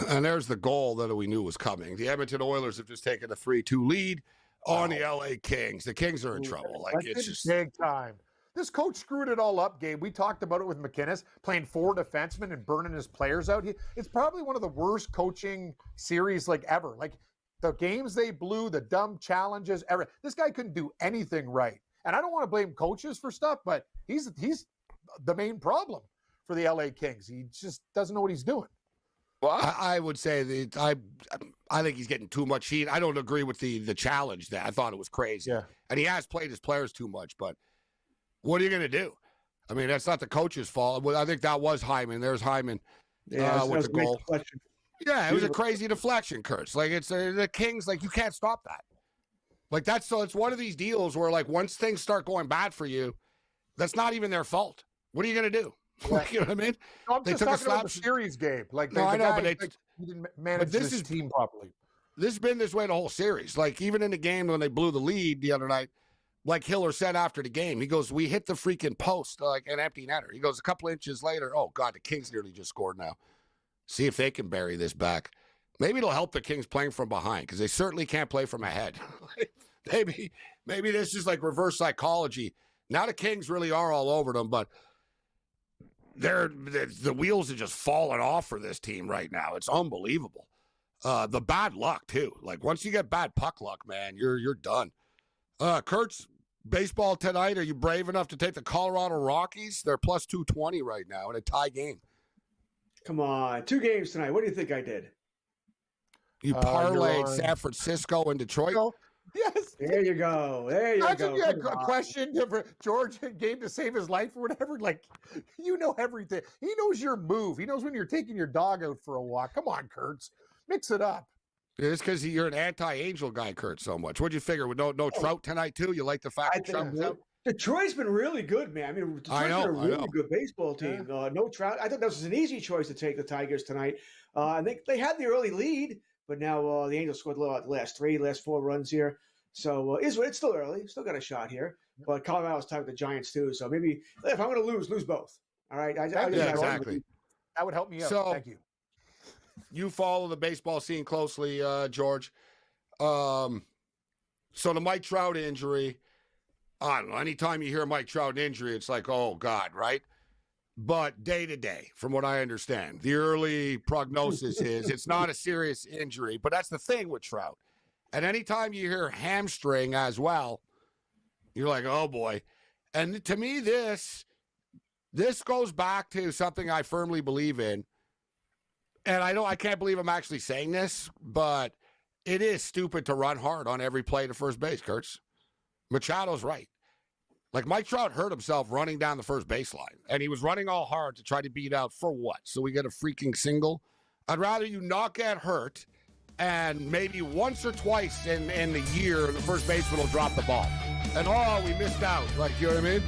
And there's the goal that we knew was coming. The Edmonton Oilers have just taken a 3-2 lead on the LA Kings. The Kings are in trouble. Like, it's just big time. This coach screwed it all up, Gabe. We talked about it with McInnes, playing 4 defensemen and burning his players out. It's probably one of the worst coaching series like ever. Like, the games they blew, the dumb challenges, ever. This guy couldn't do anything right. And I don't want to blame coaches for stuff, but he's the main problem for the LA Kings. He just doesn't know what he's doing. Well, I would say that I think he's getting too much heat. I don't agree with the challenge. That I thought it was crazy. Yeah. And he has played his players too much. But what are you going to do? I mean, that's not the coach's fault. I think that was Hyman. There's Hyman with the goal. Yeah, it was a crazy deflection, Kurtz. Like, it's the Kings. Like, you can't stop that. Like, it's one of these deals where, like, once things start going bad for you, that's not even their fault. What are you going to do? Like, you know what I mean? No, I'm just talking about the series, Gabe. Like, no, I know, but he didn't manage this team properly. This has been this way the whole series. Like, even in the game when they blew the lead the other night, like Hiller said after the game, he goes, we hit the freaking post, like an empty netter. He goes, a couple inches later, oh, God, the Kings nearly just scored now. See if they can bury this back. Maybe it'll help the Kings playing from behind because they certainly can't play from ahead. maybe this is like reverse psychology. Now the Kings really are all over them, but the wheels are just falling off for this team right now. It's unbelievable. The bad luck too. Like, once you get bad puck luck, man, you're done. Kurtz, baseball tonight. Are you brave enough to take the Colorado Rockies? They're plus 220 right now in a tie game. Come on, 2 games tonight. What do you think I did? You parlayed San Francisco and Detroit. Yes. There you go. There you Imagine go. you had Come a on. question for George game to save his life or whatever. Like, you know everything. He knows your move. He knows when you're taking your dog out for a walk. Come on, Kurtz. Mix it up. It's because you're an anti-Angel guy, Kurt, so much. What'd you figure? With no Trout tonight, too? You like the fact that Trout was out? Detroit's been really good, man. I mean, Detroit's been a really good baseball team. No Trout. I thought that was an easy choice to take the Tigers tonight. And they had the early lead, but now the Angels scored the last 4 runs here. So it's still early. Still got a shot here. But Colorado's tied with the Giants, too. So maybe if I'm going to lose both. All right? Exactly. That would help me out. So, thank you. You follow the baseball scene closely, George. So the Mike Trout injury, I don't know. Anytime you hear Mike Trout injury, it's like, oh, God, right? But day to day, from what I understand, the early prognosis is it's not a serious injury. But that's the thing with Trout. And anytime you hear hamstring as well, you're like, oh, boy. And to me, this goes back to something I firmly believe in. And I can't believe I'm actually saying this, but it is stupid to run hard on every play to first base, Kurtz. Machado's right. Like, Mike Trout hurt himself running down the first baseline, and he was running all hard to try to beat out for what? So we get a freaking single? I'd rather you not get hurt, and maybe once or twice in the year, the first baseman will drop the ball. And, oh, we missed out. Like, you know what I mean?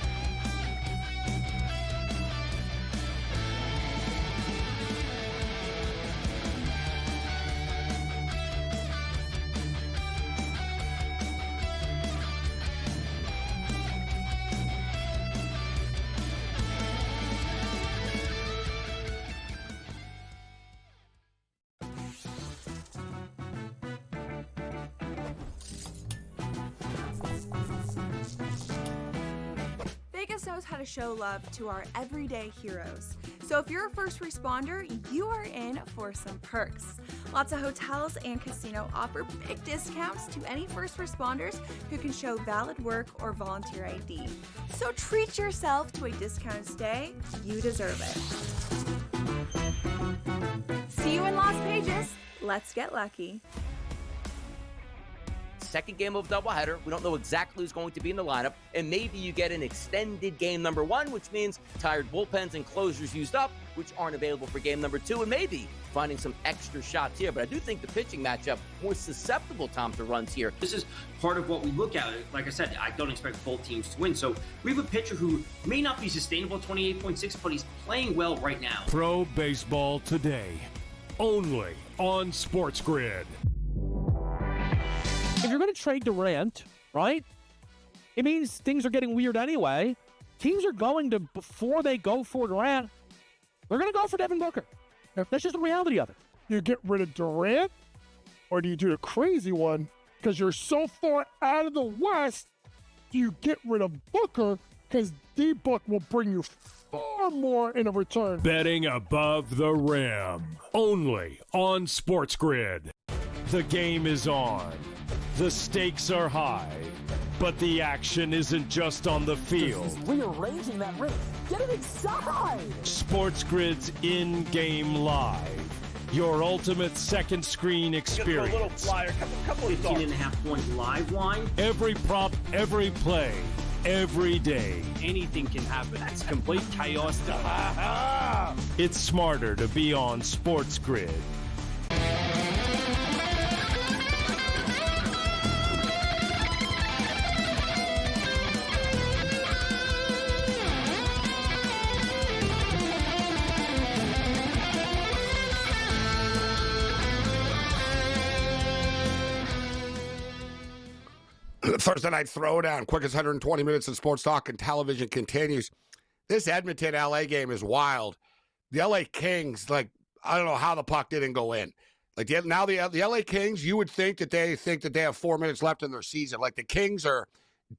Vegas knows how to show love to our everyday heroes. So if you're a first responder, you are in for some perks. Lots of hotels and casino offer big discounts to any first responders who can show valid work or volunteer ID. So treat yourself to a discounted stay. You deserve it. See you in Las Vegas. Let's get lucky. Second game of doubleheader. We don't know exactly who's going to be in the lineup, and maybe you get an extended game number 1, which means tired bullpens and closers used up, which aren't available for game number 2, and maybe finding some extra shots here. But I do think the pitching matchup more susceptible, Tom, to runs here. This is part of what we look at. Like I said, I don't expect both teams to win. So we have a pitcher who may not be sustainable at 28.6, but he's playing well right now. Pro Baseball Today, only on SportsGrid. If you're going to trade Durant, right, it means things are getting weird anyway. Teams are going to, before they go for Durant, they're going to go for Devin Booker. That's just the reality of it. You get rid of Durant, or do you do the crazy one? Because you're so far out of the West, do you get rid of Booker? Because D-Book will bring you far more in a return. Betting above the rim, only on SportsGrid. The game is on. The stakes are high, but the action isn't just on the field. He's rearranging that roof. Get it inside! SportsGrid's in-game live. Your ultimate second screen experience. Just a little flyer, couple of 15.5 point live line. Every prop, every play, every day. Anything can happen. It's complete chaos. It's smarter to be on SportsGrid. Thursday night throwdown, quickest 120 minutes of sports talk and television continues. This Edmonton-LA game is wild. The LA Kings, like, I don't know how the puck didn't go in. Like, now the LA Kings, you would think that they have 4 minutes left in their season. Like, the Kings are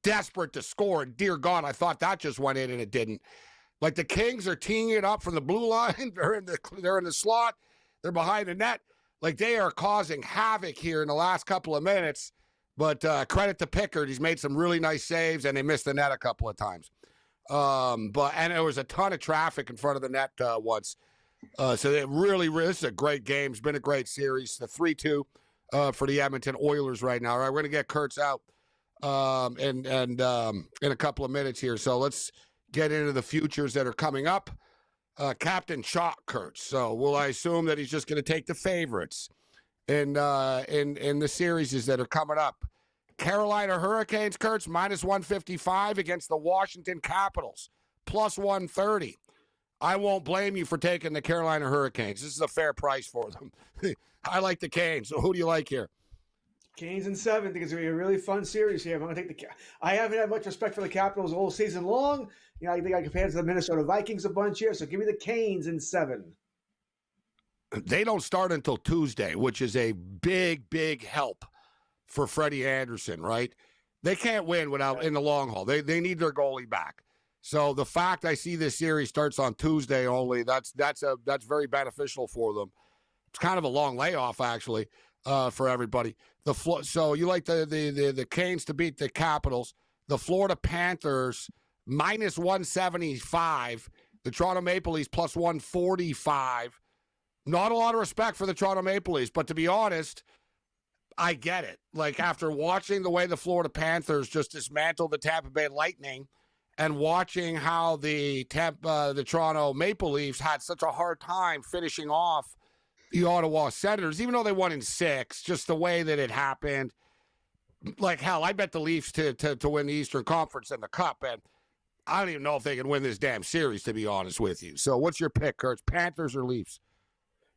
desperate to score. Dear God, I thought that just went in and it didn't. Like, the Kings are teeing it up from the blue line. They're in the slot. They're behind the net. Like, they are causing havoc here in the last couple of minutes. But credit to Pickard. He's made some really nice saves, and they missed the net a couple of times. And there was a ton of traffic in front of the net once. So it really, this is a great game. It's been a great series. The 3-2 for the Edmonton Oilers right now. All right, we're going to get Kurtz out in a couple of minutes here. So let's get into the futures that are coming up. Captain Chalk, Kurtz. So will I assume that he's just going to take the favorites in the series that are coming up? Carolina Hurricanes, Kurtz, minus 155 against the Washington Capitals, plus 130. I won't blame you for taking the Carolina Hurricanes. This is a fair price for them. I like the Canes. So who do you like here? Canes in 7. I think it's going to be a really fun series here. I'm going to take I haven't had much respect for the Capitals all season long. You know, I think I compared to the Minnesota Vikings a bunch here. So give me the Canes in 7. They don't start until Tuesday, which is a big, big help for Freddie Anderson, right? They can't win without in the long haul. They need their goalie back. So the fact I see this series starts on Tuesday only, that's very beneficial for them. It's kind of a long layoff actually for everybody. So you like the Canes to beat the Capitals, the Florida Panthers minus 175, the Toronto Maple Leafs plus 145. Not a lot of respect for the Toronto Maple Leafs, but to be honest, I get it. Like after watching the way the Florida Panthers just dismantled the Tampa Bay Lightning and watching how the Toronto Maple Leafs had such a hard time finishing off the Ottawa Senators, even though they won in 6, just the way that it happened. Like, hell, I bet the Leafs to win the Eastern Conference and the Cup, and I don't even know if they can win this damn series, to be honest with you. So what's your pick, Kurtz? Panthers or Leafs?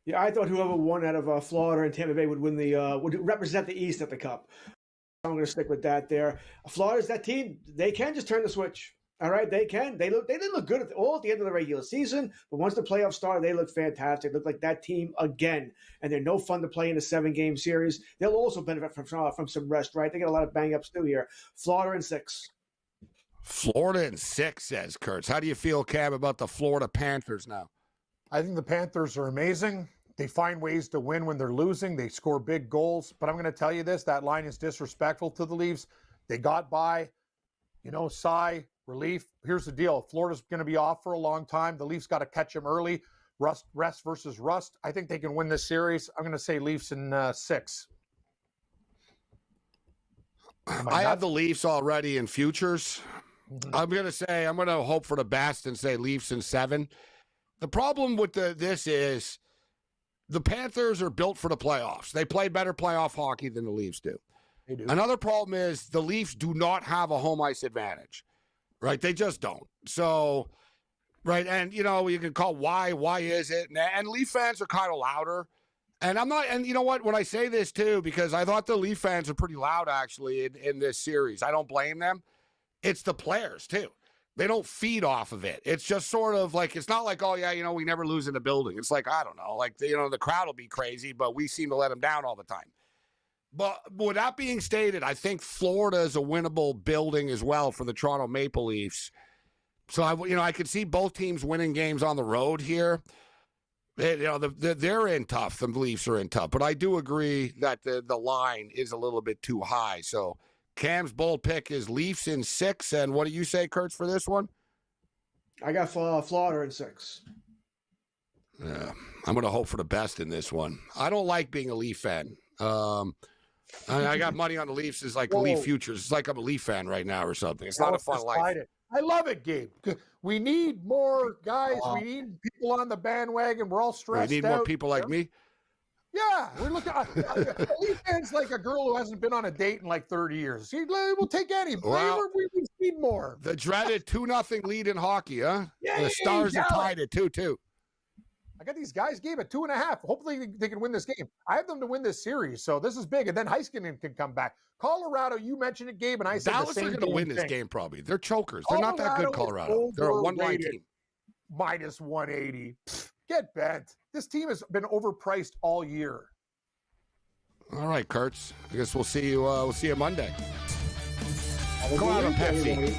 Yeah, I thought whoever won out of Florida and Tampa Bay would win would represent the East at the Cup. I'm going to stick with that there. Florida's that team. They can just turn the switch. All right, they can. They didn't look good at the end of the regular season, but once the playoffs started, they look fantastic. Look like that team again, and they're no fun to play in a 7-game series. They'll also benefit from some rest, right? They get a lot of bang-ups too here. Florida in 6. Florida in 6, says Kurtz. How do you feel, Cam, about the Florida Panthers now? I think the Panthers are amazing. They find ways to win when they're losing. They score big goals. But I'm going to tell you this, that line is disrespectful to the Leafs. They got by, sigh, relief. Here's the deal. Florida's going to be off for a long time. The Leafs got to catch them early. Rest versus rust. I think they can win this series. I'm going to say Leafs in 6. I have the Leafs already in futures. Mm-hmm. I'm going to hope for the best and say Leafs in 7. The problem with this is the Panthers are built for the playoffs. They play better playoff hockey than the Leafs do. They do. Another problem is the Leafs do not have a home ice advantage, right? They just don't. So, right, and, you can call why is it? And Leaf fans are kind of louder. And I'm not, and you know what, when I say this too, because I thought the Leaf fans are pretty loud actually in this series. I don't blame them. It's the players too. They don't feed off of it. It's just sort of like, it's not like, oh, yeah, we never lose in the building. It's like, I don't know, like, the crowd will be crazy, but we seem to let them down all the time. But with that being stated, I think Florida is a winnable building as well for the Toronto Maple Leafs. So, I could see both teams winning games on the road here. They're in tough. The Leafs are in tough. But I do agree that the line is a little bit too high. So, Cam's bold pick is Leafs in 6. And what do you say, Kurtz, for this one? I got Florida in 6. Yeah, I'm going to hope for the best in this one. I don't like being a Leaf fan. I got money on the Leafs. It's like Leaf futures. It's like I'm a Leaf fan right now or something. It's not a fun life. I love it, Gabe. We need more guys. We need people on the bandwagon. We're all stressed out. We need more people like me. Yeah, we're looking. A Leaf fan's like a girl who hasn't been on a date in like 30 years. We'll take any. Well, we need more. The dreaded 2-0 lead in hockey, huh? Yeah, the Stars are tied at 2-2. I got these guys game at 2.5. Hopefully they can win this game. I have them to win this series, so this is big. And then Heiskanen can come back. Colorado, you mentioned it, Gabe, and I said Dallas the same are going to win this game probably. They're chokers. They're not that good, Colorado. They're a one-line team. Minus 180. Get bent. This team has been overpriced all year. All right, Kurtz. I guess we'll see you. We'll see you Monday. Go out on Pepsi.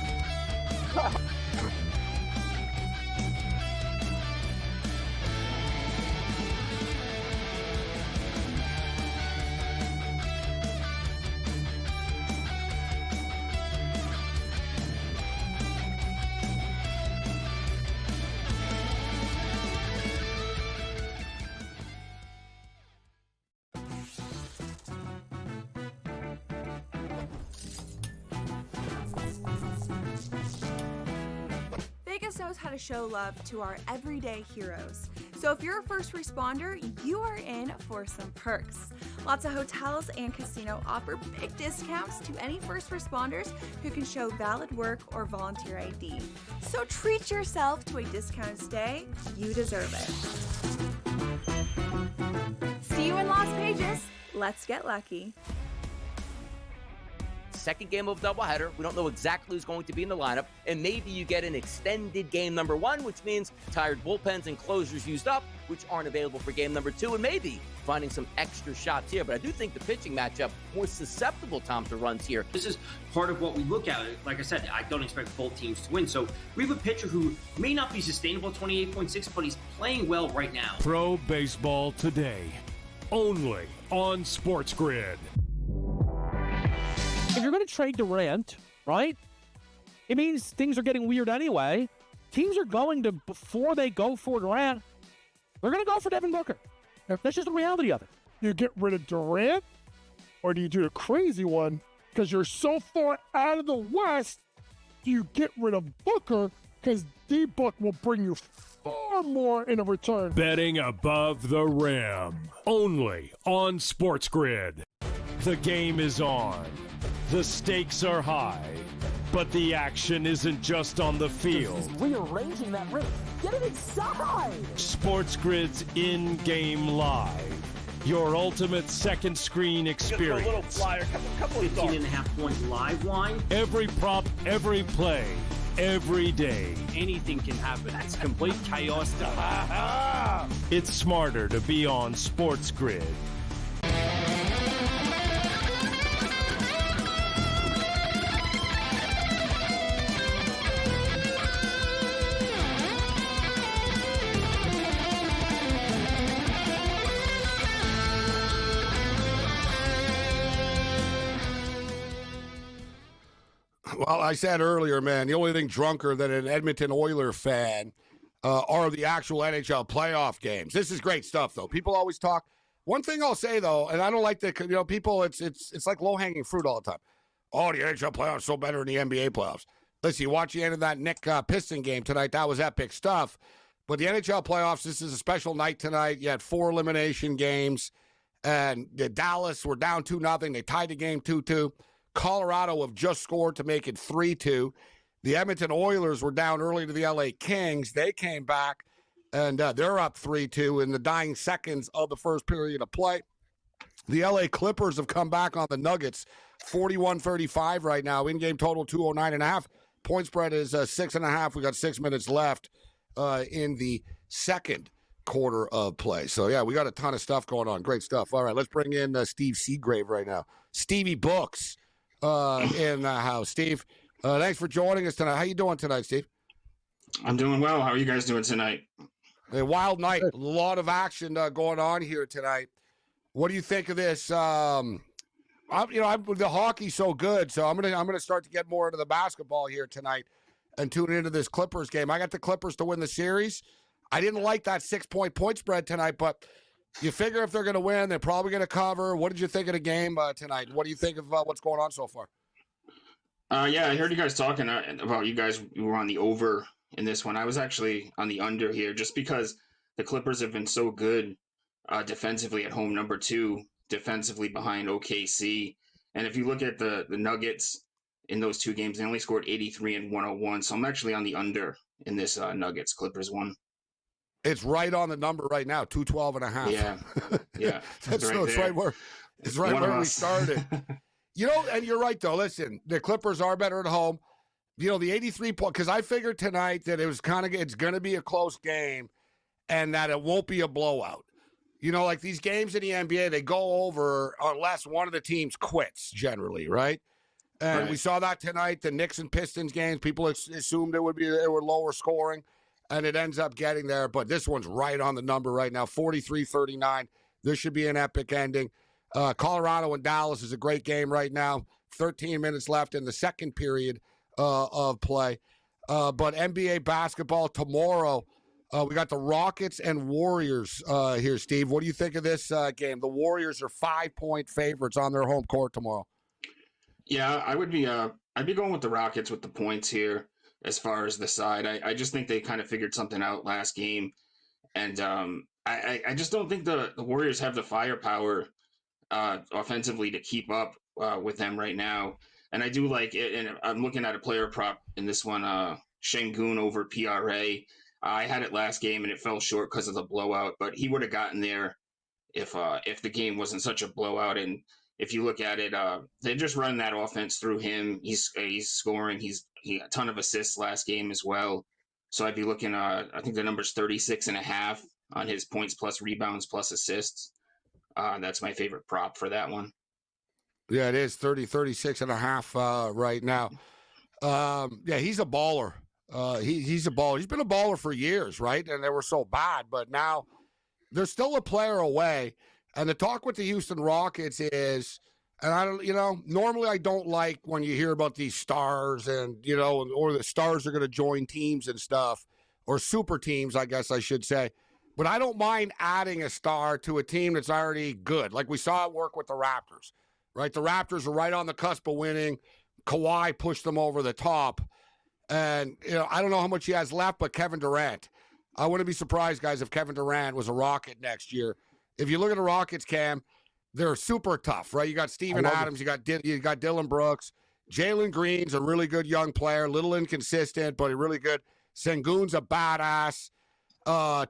knows how to show love to our everyday heroes. So if you're a first responder, you are in for some perks. Lots of hotels and casino offer big discounts to any first responders who can show valid work or volunteer ID. So treat yourself to a discounted stay. You deserve it. See you in Las Vegas. Let's get lucky. Second game of doubleheader. We don't know exactly who's going to be in the lineup, and maybe you get an extended game number one, which means tired bullpens and closers used up, which aren't available for game number two, and maybe finding some extra shots here. But I do think the pitching matchup more susceptible, Tom, to runs here. This is part of what we look at. Like I said, I don't expect both teams to win. So we have a pitcher who may not be sustainable 28.6, but he's playing well right now. Pro baseball today, only on SportsGrid. If you're going to trade Durant, right, it means things are getting weird anyway. Teams are going to, before they go for Durant, they're going to go for Devin Booker. That's just the reality of it. You get rid of Durant, or do you do the crazy one? Because you're so far out of the West, do you get rid of Booker? Because D-Book will bring you far more in a return. Betting above the rim, only on SportsGrid. The game is on. The stakes are high, but the action isn't just on the field. He's rearranging that rim. Get it inside! SportsGrid's in-game live. Your ultimate second screen experience. A little flyer, couple of 15.5 point live line. Every prop, every play, every day. Anything can happen. That's complete chaos. It's smarter to be on SportsGrid. Well, I said earlier, man, the only thing drunker than an Edmonton Oiler fan are the actual NHL playoff games. This is great stuff, though. People always talk. One thing I'll say, though, and I don't like people, it's like low-hanging fruit all the time. Oh, the NHL playoffs so better than the NBA playoffs. Listen, you watch the end of that Nick Piston game tonight. That was epic stuff. But the NHL playoffs, this is a special night tonight. You had 4 elimination games, and the Dallas were down 2-0. They tied the game 2-2. Colorado have just scored to make it 3-2. The Edmonton Oilers were down early to the LA Kings. They came back, and they're up 3-2 in the dying seconds of the first period of play. The LA Clippers have come back on the Nuggets, 41-35 right now. In-game total 209.5. Point spread is 6.5. We got 6 minutes left in the second quarter of play. So, yeah, we got a ton of stuff going on. Great stuff. All right, let's bring in Steve Seagrave right now. Stevie Books in the house. Steve, thanks for joining us tonight. How you doing tonight, Steve? I'm doing well. How are you guys doing tonight? A wild night. A lot of action going on here tonight. What do you think of this? The hockey's so good, so I'm gonna start to get more into the basketball here tonight and tune into this Clippers game. I got the Clippers to win the series. I didn't like that 6-point spread tonight, but you figure if they're going to win, they're probably going to cover. What did you think of the game tonight? What do you think of what's going on so far? Yeah, I heard you guys talking about you guys were on the over in this one. I was actually on the under here just because the Clippers have been so good defensively at home, number 2 defensively behind OKC. And if you look at the Nuggets in those 2 games, they only scored 83 and 101. So I'm actually on the under in this Nuggets Clippers one. It's right on the number right now, 212.5. Yeah. It's right where we started. And you're right, though. Listen, the Clippers are better at home. The 83 point, because I figured tonight that it's going to be a close game and that it won't be a blowout. Like these games in the NBA, they go over unless one of the teams quits, generally, right? And we saw that tonight, the Knicks and Pistons games. People assumed it would lower scoring. And it ends up getting there, but this one's right on the number right now, 43-39. This should be an epic ending. Colorado and Dallas is a great game right now. 13 minutes left in the second period of play. But NBA basketball tomorrow, we got the Rockets and Warriors here, Steve. What do you think of this game? The Warriors are 5-point favorites on their home court tomorrow. Yeah, I'd be going with the Rockets with the points here. as far as the side. I just think they kind of figured something out last game. And I just don't think the Warriors have the firepower offensively to keep up with them right now. And I do like it. And I'm looking at a player prop in this one, Şengün over PRA. I had it last game and it fell short because of the blowout, but he would have gotten there if the game wasn't such a blowout. And if you look at it, they just run that offense through him. He's scoring. He a ton of assists last game as well. So I'd be looking. I think the number's 36.5 on his points plus rebounds plus assists. That's my favorite prop for that one. Yeah, it is 36.5 right now. Yeah, he's a baller. He's a baller. He's been a baller for years, right? And they were so bad, but now they're still a player away. And the talk with the Houston Rockets is, and I don't, normally I don't like when you hear about these stars and, or the stars are going to join teams and stuff, or super teams, I guess I should say. But I don't mind adding a star to a team that's already good. Like we saw it work with the Raptors, right? The Raptors are right on the cusp of winning. Kawhi pushed them over the top. And, I don't know how much he has left, but Kevin Durant. I wouldn't be surprised, guys, if Kevin Durant was a Rocket next year. If you look at the Rockets, Cam, they're super tough, right? You got Steven Adams, you got Dylan Brooks. Jalen Green's a really good young player, little inconsistent, but really good. Şengün's a badass.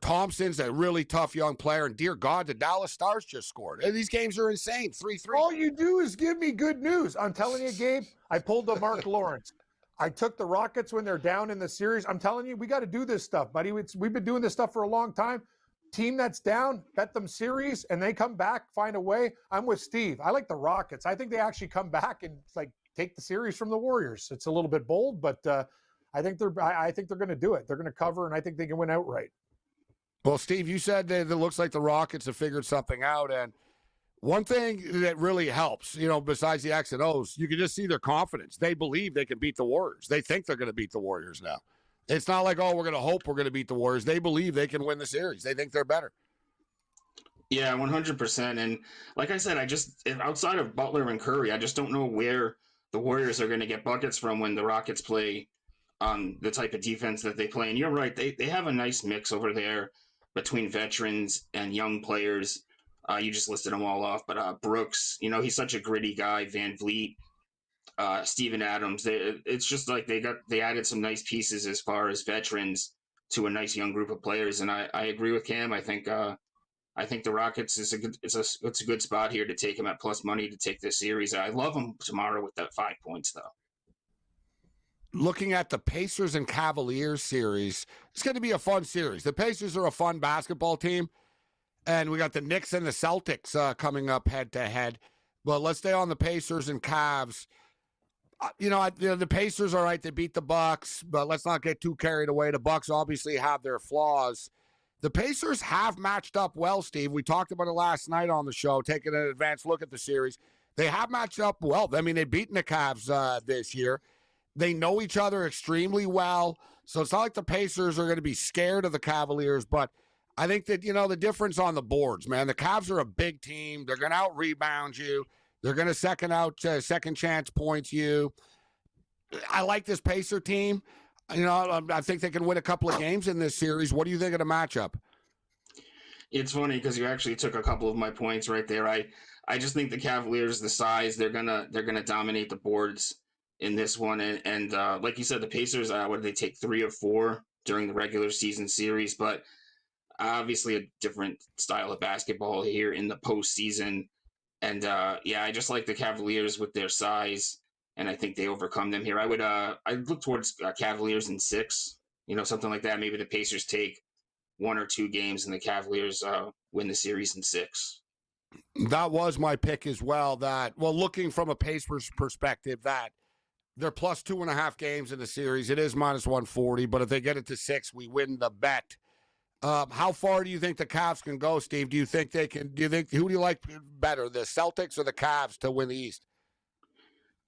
Thompson's a really tough young player. And dear God, the Dallas Stars just scored. And these games are insane, 3-3. All you do is give me good news. I'm telling you, Gabe, I pulled the Mark Lawrence. I took the Rockets when they're down in the series. I'm telling you, we got to do this stuff, buddy. We've been doing this stuff for a long time. Team that's down, bet them series, and they come back, find a way. I'm with Steve. I like the Rockets. I think they actually come back and take the series from the Warriors. It's a little bit bold, but I think they're going to do it. They're going to cover, and I think they can win outright. Well, Steve, you said that it looks like the Rockets have figured something out, and one thing that really helps, besides the X and O's, you can just see their confidence. They believe they can beat the Warriors. They think they're going to beat the Warriors now. It's not like, we're going to hope we're going to beat the Warriors. They believe they can win the series. They think they're better. Yeah, 100%. And like I said, outside of Butler and Curry, I just don't know where the Warriors are going to get buckets from when the Rockets play the type of defense that they play. And you're right, they have a nice mix over there between veterans and young players. You just listed them all off, but Brooks, he's such a gritty guy. Van Vliet, Steven Adams. It's just like they added some nice pieces as far as veterans to a nice young group of players. And I agree with Cam. I think the Rockets it's a good spot here to take them at plus money to take this series. I love them tomorrow with that 5 points though. Looking at the Pacers and Cavaliers series, it's going to be a fun series. The Pacers are a fun basketball team. And we got the Knicks and the Celtics coming up head-to-head. But let's stay on the Pacers and Cavs. The Pacers, all right, they beat the Bucks, but let's not get too carried away. The Bucks obviously have their flaws. The Pacers have matched up well, Steve. We talked about it last night on the show, taking an advanced look at the series. They have matched up well. I mean, they've beaten the Cavs this year. They know each other extremely well. So it's not like the Pacers are going to be scared of the Cavaliers, but I think that, the difference on the boards, man, the Cavs are a big team. They're going to out-rebound you. They're going to second chance points you. I like this Pacer team. I think they can win a couple of games in this series. What do you think of the matchup? It's funny because you actually took a couple of my points right there. I just think the Cavaliers, the size, they're gonna dominate the boards in this one. And like you said, the Pacers, what did they take 3 of 4 during the regular season series? But obviously a different style of basketball here in the postseason. And I just like the Cavaliers with their size, and I think they overcome them here. I'd look towards Cavaliers in 6, something like that. Maybe the Pacers take 1 or 2 games and the Cavaliers win the series in 6. That was my pick as well. Looking from a Pacers perspective, that they're plus 2.5 games in the series. It is minus 140, but if they get it to 6, we win the bet. How far do you think the Cavs can go, Steve? Who do you like better, the Celtics or the Cavs to win the East?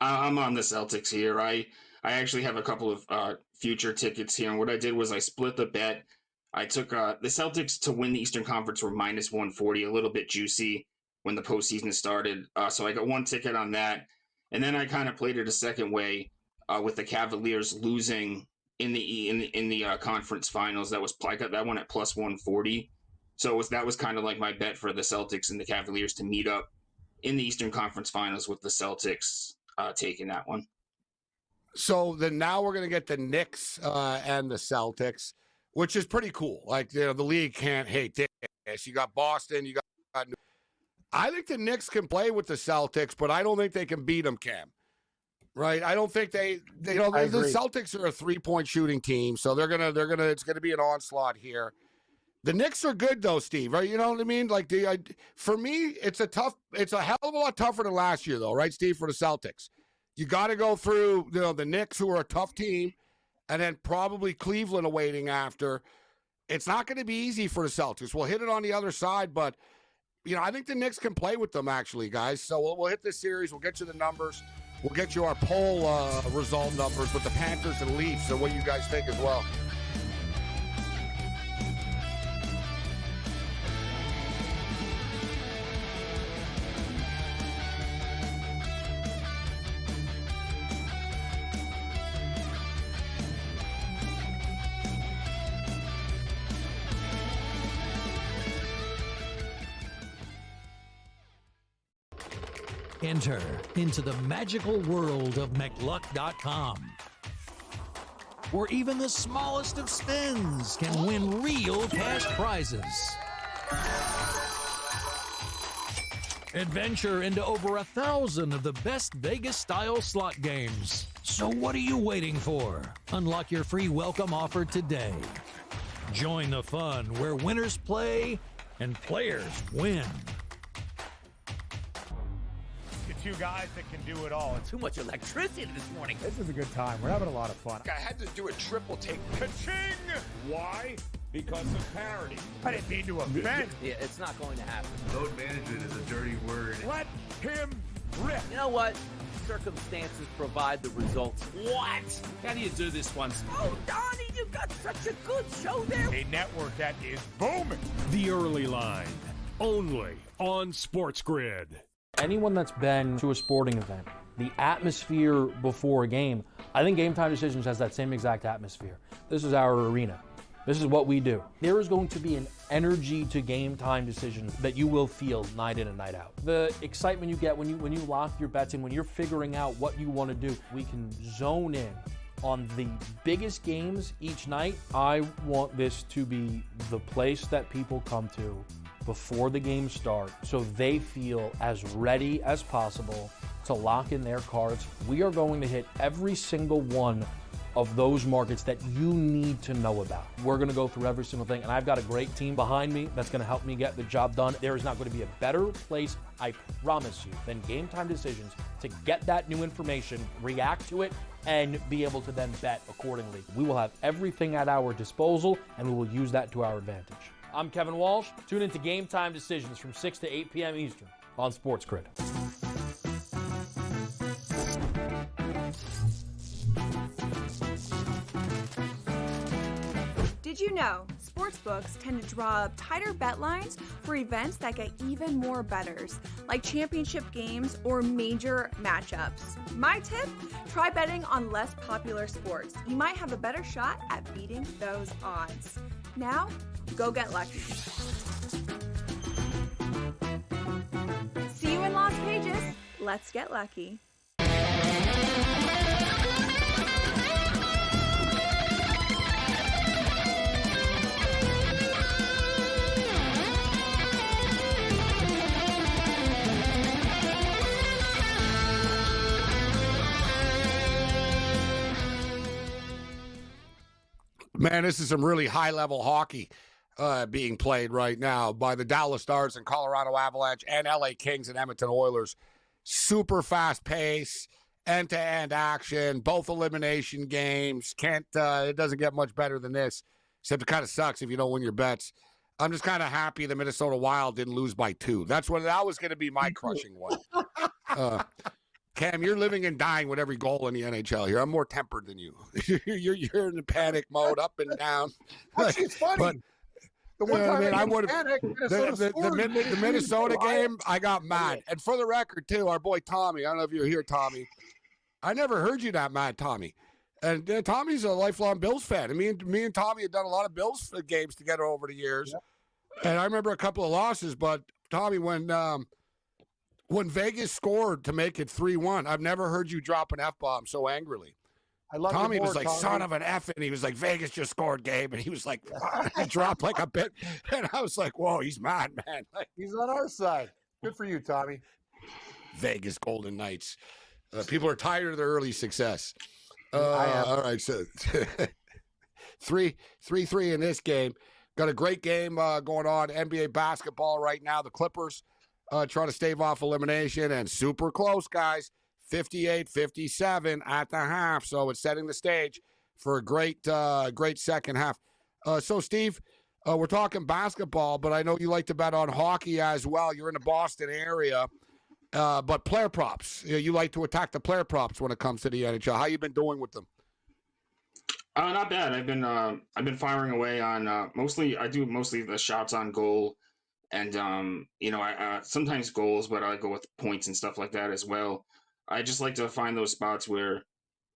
I'm on the Celtics here. I actually have a couple of future tickets here, and what I did was I split the bet. I took the Celtics to win the Eastern Conference were minus 140, a little bit juicy when the postseason started. So I got one ticket on that, and then I kind of played it a second way with the Cavaliers losing in the conference finals. I got that one at plus 140. So that was kind of like my bet for the Celtics and the Cavaliers to meet up in the Eastern Conference Finals, with the Celtics taking that one. So then now we're going to get the Knicks and the Celtics, which is pretty cool. Like, the league can't hate this. You got Boston, you got. I think the Knicks can play with the Celtics, but I don't think they can beat them, Cam. Right? I don't think the Celtics are a 3-point shooting team, so it's gonna be an onslaught here. The Knicks are good though, Steve. Right? You know what I mean? Like, for me, it's a hell of a lot tougher than last year, though, right, Steve? For the Celtics, you got to go through the Knicks, who are a tough team, and then probably Cleveland awaiting after. It's not going to be easy for the Celtics. We'll hit it on the other side, but I think the Knicks can play with them, actually, guys. So we'll hit this series. We'll get you the numbers. We'll get you our poll result numbers with the Panthers and Leafs and what you guys think as well. Enter into the magical world of McLuck.com, where even the smallest of spins can win real cash prizes. Adventure into over 1,000 of the best Vegas-style slot games. So what are you waiting for? Unlock your free welcome offer today. Join the fun where winners play and players win. Two guys that can do it all. Too much electricity this morning. This is a good time. We're having a lot of fun. I had to do a triple take. Ka-ching! Why? Because of parity. I didn't mean to offend. Yeah, it's not going to happen. Load management is a dirty word. Let him rip. You know what? Circumstances provide the results. What? How do you do this one? Oh, Donnie, you got such a good show there. A network that is booming. The Early Line, only on SportsGrid. Anyone that's been to a sporting event, the atmosphere before a game, I think Game Time Decisions has that same exact atmosphere. This is our arena. This is what we do. There is going to be an energy to Game Time Decisions that you will feel night in and night out. The excitement you get when you lock your bets in, when you're figuring out what you want to do, we can zone in on the biggest games each night. I want this to be the place that people come to before the games start, so they feel as ready as possible to lock in their cards. We are going to hit every single one of those markets that you need to know about. We're going to go through every single thing, and I've got a great team behind me that's going to help me get the job done. There is not going to be a better place, I promise you, than Game Time Decisions to get that new information, react to it, and be able to then bet accordingly. We will have everything at our disposal, and we will use that to our advantage. I'm Kevin Walsh. Tune into Game Time Decisions from 6 to 8 p.m. Eastern on SportsGrid. Did you know sportsbooks tend to draw up tighter bet lines for events that get even more bettors, like championship games or major matchups? My tip, try betting on less popular sports. You might have a better shot at beating those odds. Now, go get lucky. See you in Las Vegas. Let's get lucky. Man, this is some really high-level hockey being played right now by the Dallas Stars and Colorado Avalanche and LA Kings and Edmonton Oilers. Super fast pace, end-to-end action, both elimination games. It doesn't get much better than this, except it kind of sucks if you don't win your bets. I'm just kind of happy the Minnesota Wild didn't lose by 2. That was going to be my crushing one. Cam, you're living and dying with every goal in the NHL here. I'm more tempered than you. you're in the panic mode, up and down. Actually, it's funny. But, the one time I would panic, the Minnesota game, I got mad. And for the record, too, our boy Tommy, I don't know if you're here, Tommy. I never heard you that mad, Tommy. And Tommy's a lifelong Bills fan. And me and Tommy had done a lot of Bills games together over the years. Yeah. And I remember a couple of losses, but Tommy, when Vegas scored to make it 3-1, I've never heard you drop an F-bomb so angrily. I love Tommy more, was like, Tommy. son of an F, and he was like, Vegas just scored, Gabe. And he was like, he dropped like a bit. And I was like, whoa, he's mad, man. Like, he's on our side. Good for you, Tommy. Vegas Golden Knights. People are tired of their early success. I am. All right, so 3-3 in this game. Got a great game going on. NBA basketball right now. The Clippers trying to stave off elimination, and super close, guys. 58-57 at the half. So it's setting the stage for a great second half. So, Steve, we're talking basketball, but I know you like to bet on hockey as well. You're in the Boston area. But player props, you like to attack the player props when it comes to the NHL. How you been doing with them? Not bad. I've been firing away on I do mostly the shots on goal, and I sometimes goals, but I go with points and stuff like that as well. I just like to find those spots where,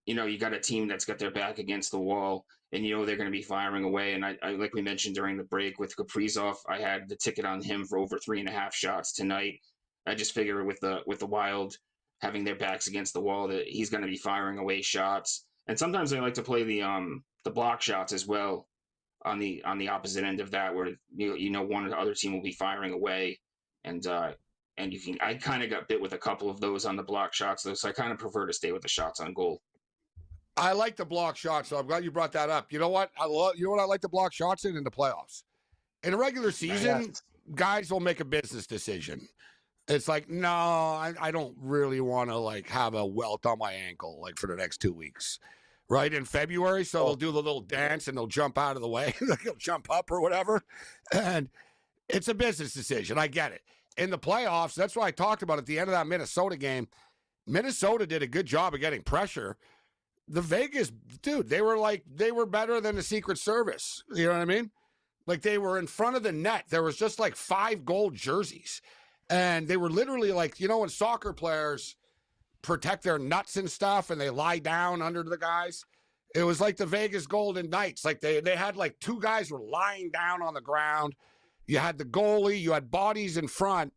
you got a team that's got their back against the wall, and they're going to be firing away. And I like we mentioned during the break with Kaprizov, I had the ticket on him for over 3.5 shots tonight. I just figure with the Wild having their backs against the wall that he's going to be firing away shots. And sometimes I like to play the block shots as well on the opposite end of that, where one or the other team will be firing away, and I kind of got bit with a couple of those on the block shots though, so I kind of prefer to stay with the shots on goal. I like the block shots, so I'm glad you brought that up. You know what? I like the block shots in the playoffs. In the regular season, guys will make a business decision. It's like, no, I don't really want to have a welt on my ankle for the next 2 weeks, right? In February, so they'll do the little dance and they'll jump out of the way, they'll jump up or whatever, and it's a business decision. I get it. In the playoffs, that's what I talked about at the end of that Minnesota game. Minnesota did a good job of getting pressure. The Vegas, dude, they were better than the Secret Service. You know what I mean? They were in front of the net. There was just 5 gold jerseys. And they were literally when soccer players protect their nuts and stuff and they lie down under the guys, it was like the Vegas Golden Knights. They had 2 guys were lying down on the ground. You had the goalie, you had bodies in front,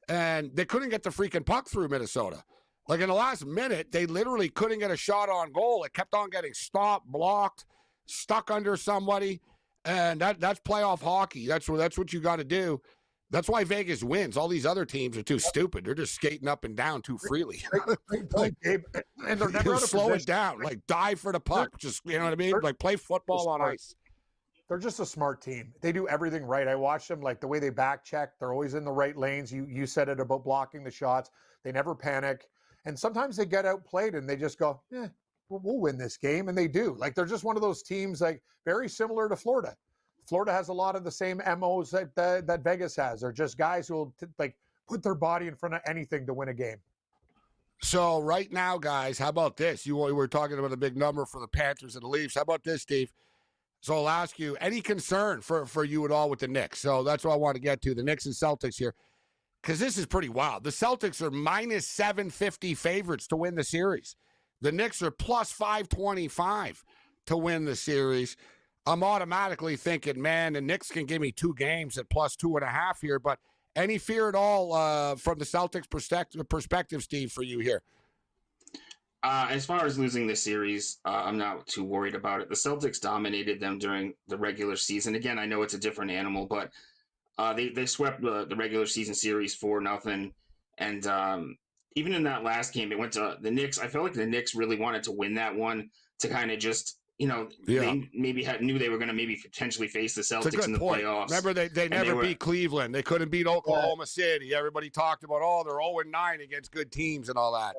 and they couldn't get the freaking puck through Minnesota. In the last minute, they literally couldn't get a shot on goal. It kept on getting stopped, blocked, stuck under somebody. And that's playoff hockey. That's what you got to do. That's why Vegas wins. All these other teams are too stupid. They're just skating up and down too freely. And they're never out of slow position. it down. Dive for the puck. Just, you know what I mean? Play football on ice. They're just a smart team. They do everything right. I watch them, the way they back check. They're always in the right lanes. You said it about blocking the shots. They never panic. And sometimes they get outplayed and they just go, we'll win this game. And they do. They're just one of those teams, very similar to Florida. Florida has a lot of the same MOs that Vegas has. They're just guys who will put their body in front of anything to win a game. So right now, guys, how about this? You were talking about a big number for the Panthers and the Leafs. How about this, Steve? So I'll ask you, any concern for you at all with the Knicks? So that's what I want to get to, the Knicks and Celtics here, because this is pretty wild. The Celtics are minus 750 favorites to win the series. The Knicks are plus 525 to win the series. I'm automatically thinking, man, the Knicks can give me 2 games at plus 2.5 here. But any fear at all from the Celtics perspective, Steve, for you here? As far as losing the series, I'm not too worried about it. The Celtics dominated them during the regular season. Again, I know it's a different animal, but they swept the regular season series 4-0. And even in that last game, it went to the Knicks. I felt like the Knicks really wanted to win that one to kind of just – they maybe knew they were going to maybe potentially face the Celtics in the playoffs. Remember, they never beat Cleveland. They couldn't beat Oklahoma City. Everybody talked about, they're 0-9 against good teams and all that.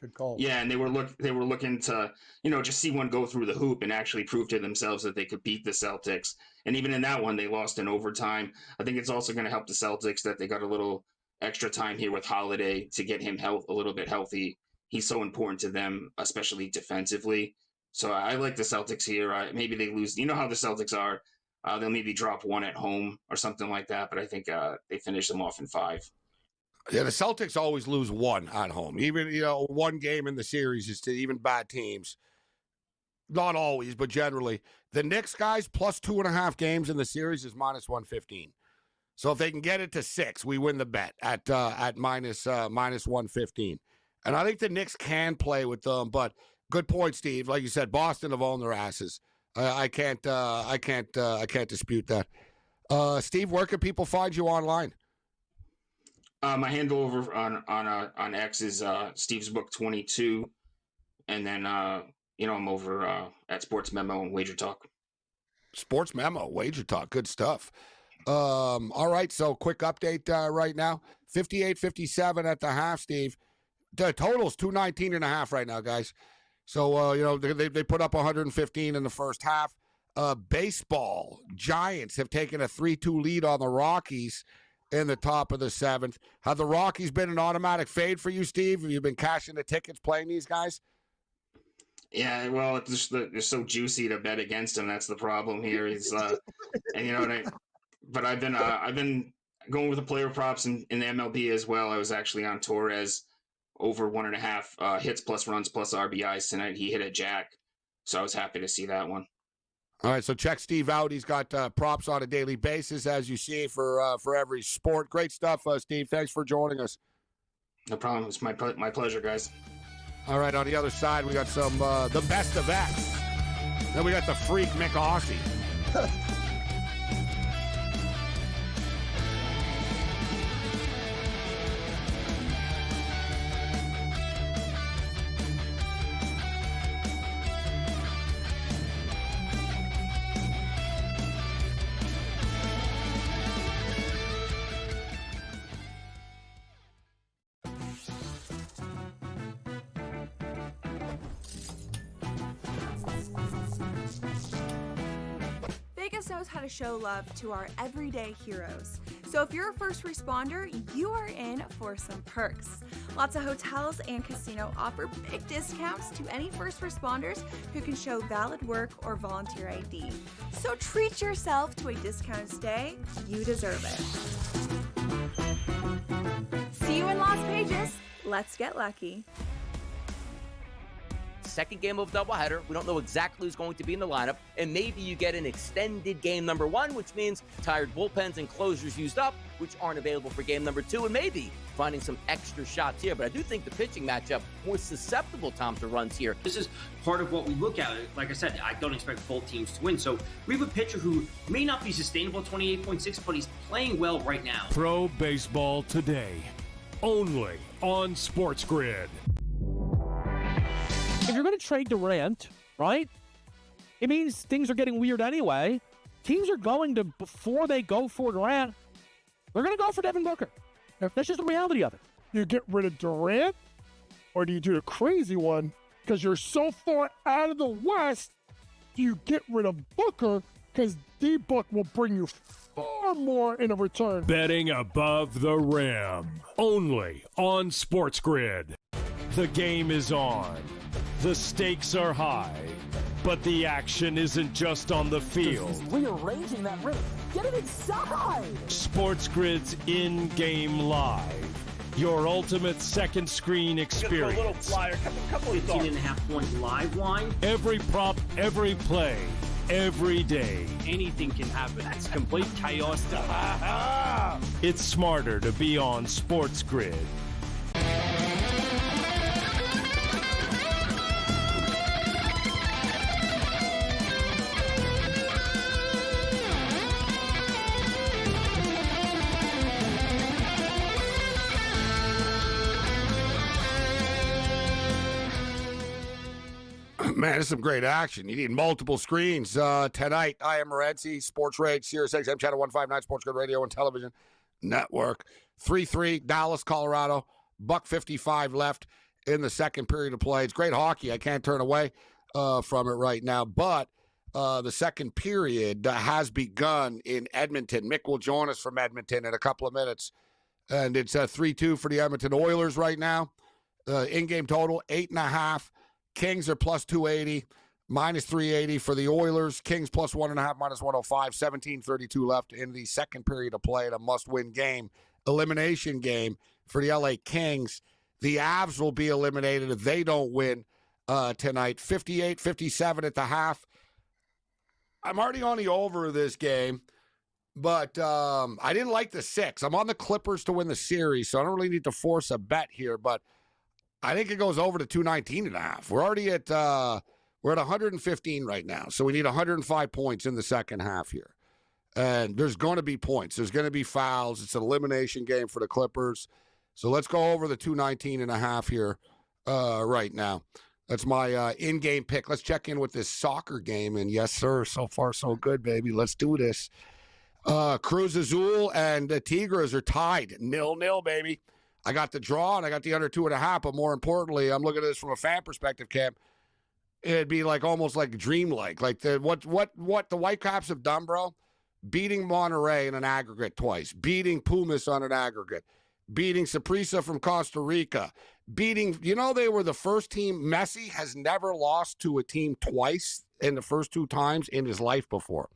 Good call. Yeah, and they were looking to, just see one go through the hoop and actually prove to themselves that they could beat the Celtics. And even in that one, they lost in overtime. I think it's also going to help the Celtics that they got a little extra time here with Holiday to get him a little bit healthy. He's so important to them, especially defensively. So I like the Celtics here. Maybe they lose. You know how the Celtics are. They'll maybe drop 1 at home or something like that. But I think they finish them off in 5. Yeah, the Celtics always lose 1 at home. Even, 1 game in the series is to even bad teams. not always, but generally, the Knicks guys plus 2.5 games in the series is minus 115. So if they can get it to 6, we win the bet at minus 115. And I think the Knicks can play with them, but good point, Steve. Like you said, Boston have owned their asses. I can't dispute that. Steve, where can people find you online? My handle over on X is Steve's Book 22, and then I'm over at Sports Memo and Wager Talk. Sports Memo, Wager Talk, good stuff. All right, so quick update right now. 58-57 at the half, Steve. The total's 219.5 right now, guys. So, they put up 115 in the first half. Baseball, Giants have taken a 3-2 lead on the Rockies in the top of the 7th. Have the Rockies been an automatic fade for you, Steve? Have you been cashing the tickets playing these guys? Yeah, well, they're so juicy to bet against them. That's the problem here. But I've been going with the player props in the MLB as well. I was actually on Torres over 1.5 hits plus runs plus RBIs tonight. He hit a jack, so I was happy to see that one. All right, so check Steve out. He's got props on a daily basis, as you see, for every sport. Great stuff, Steve. Thanks for joining us. No problem. It's my pleasure, guys. All right, on the other side, we got some the best of X. Then we got the freak Mick Aussie. Vegas knows how to show love to our everyday heroes. So if you're a first responder, you are in for some perks. Lots of hotels and casino offer big discounts to any first responders who can show valid work or volunteer ID. So treat yourself to a discounted stay. You deserve it. See you in Las Vegas. Let's get lucky. Second game of doubleheader. We don't know exactly who's going to be in the lineup, and maybe you get an extended game number 1, which means tired bullpens and closers used up, which aren't available for game number 2, and maybe finding some extra shots here. But I do think the pitching matchup more susceptible, Tom, to runs here. This is part of what we look at. Like I said, I don't expect both teams to win. So we have a pitcher who may not be sustainable 28.6, but he's playing well right now. Pro baseball today, only on SportsGrid. If you're going to trade Durant, right, it means things are getting weird anyway. Teams are going to, before they go for Durant, they're going to go for Devin Booker. That's just the reality of it. You get rid of Durant, or do you do the crazy one? Because you're so far out of the West, do you get rid of Booker? Because D-Book will bring you far more in a return. Betting above the rim, only on SportsGrid. The game is on. The stakes are high, but the action isn't just on the field. Rearranging that rim. Get it inside! SportsGrid's in-game live. Your ultimate second screen experience. A little flyer, couple of 15.5-point live line. Every prop, every play, every day. Anything can happen. It's complete chaos. It's smarter to be on SportsGrid. Man, this is some great action. You need multiple screens tonight. I am Morency, SportsRage, Sirius XM Channel 159, SportsGrid Radio and Television Network. 3-3, Dallas, Colorado. $1:55 left in the second period of play. It's great hockey. I can't turn away from it right now. But the second period has begun in Edmonton. Mick will join us from Edmonton in a couple of minutes. And it's 3-2 for the Edmonton Oilers right now. In-game total, 8.5. Kings are plus 280, minus 380 for the Oilers. Kings plus 1.5, minus 105. 17:32 left in the second period of play. A must-win game, elimination game for the LA Kings. The Avs will be eliminated if they don't win tonight. 58-57 at the half. I'm already on the over of this game, but I didn't like the 6. I'm on the Clippers to win the series, so I don't really need to force a bet here, but I think it goes over to 219.5. We're already at we're at 115 right now, so we need 105 points in the second half here. And there's going to be points. There's going to be fouls. It's an elimination game for the Clippers. So let's go over the 219.5 here right now. That's my in-game pick. Let's check in with this soccer game. And yes, sir, so far so good, baby. Let's do this. Cruz Azul and the Tigres are tied 0-0, baby. I got the draw and I got the under 2.5, but more importantly, I'm looking at this from a fan perspective, Cam. It'd be like almost like dreamlike. Like what the Whitecaps have done, bro. Beating Monterrey in an aggregate twice, beating Pumas on an aggregate, beating Saprissa from Costa Rica, beating, they were the first team. Messi has never lost to a team twice in the first 2 times in his life before.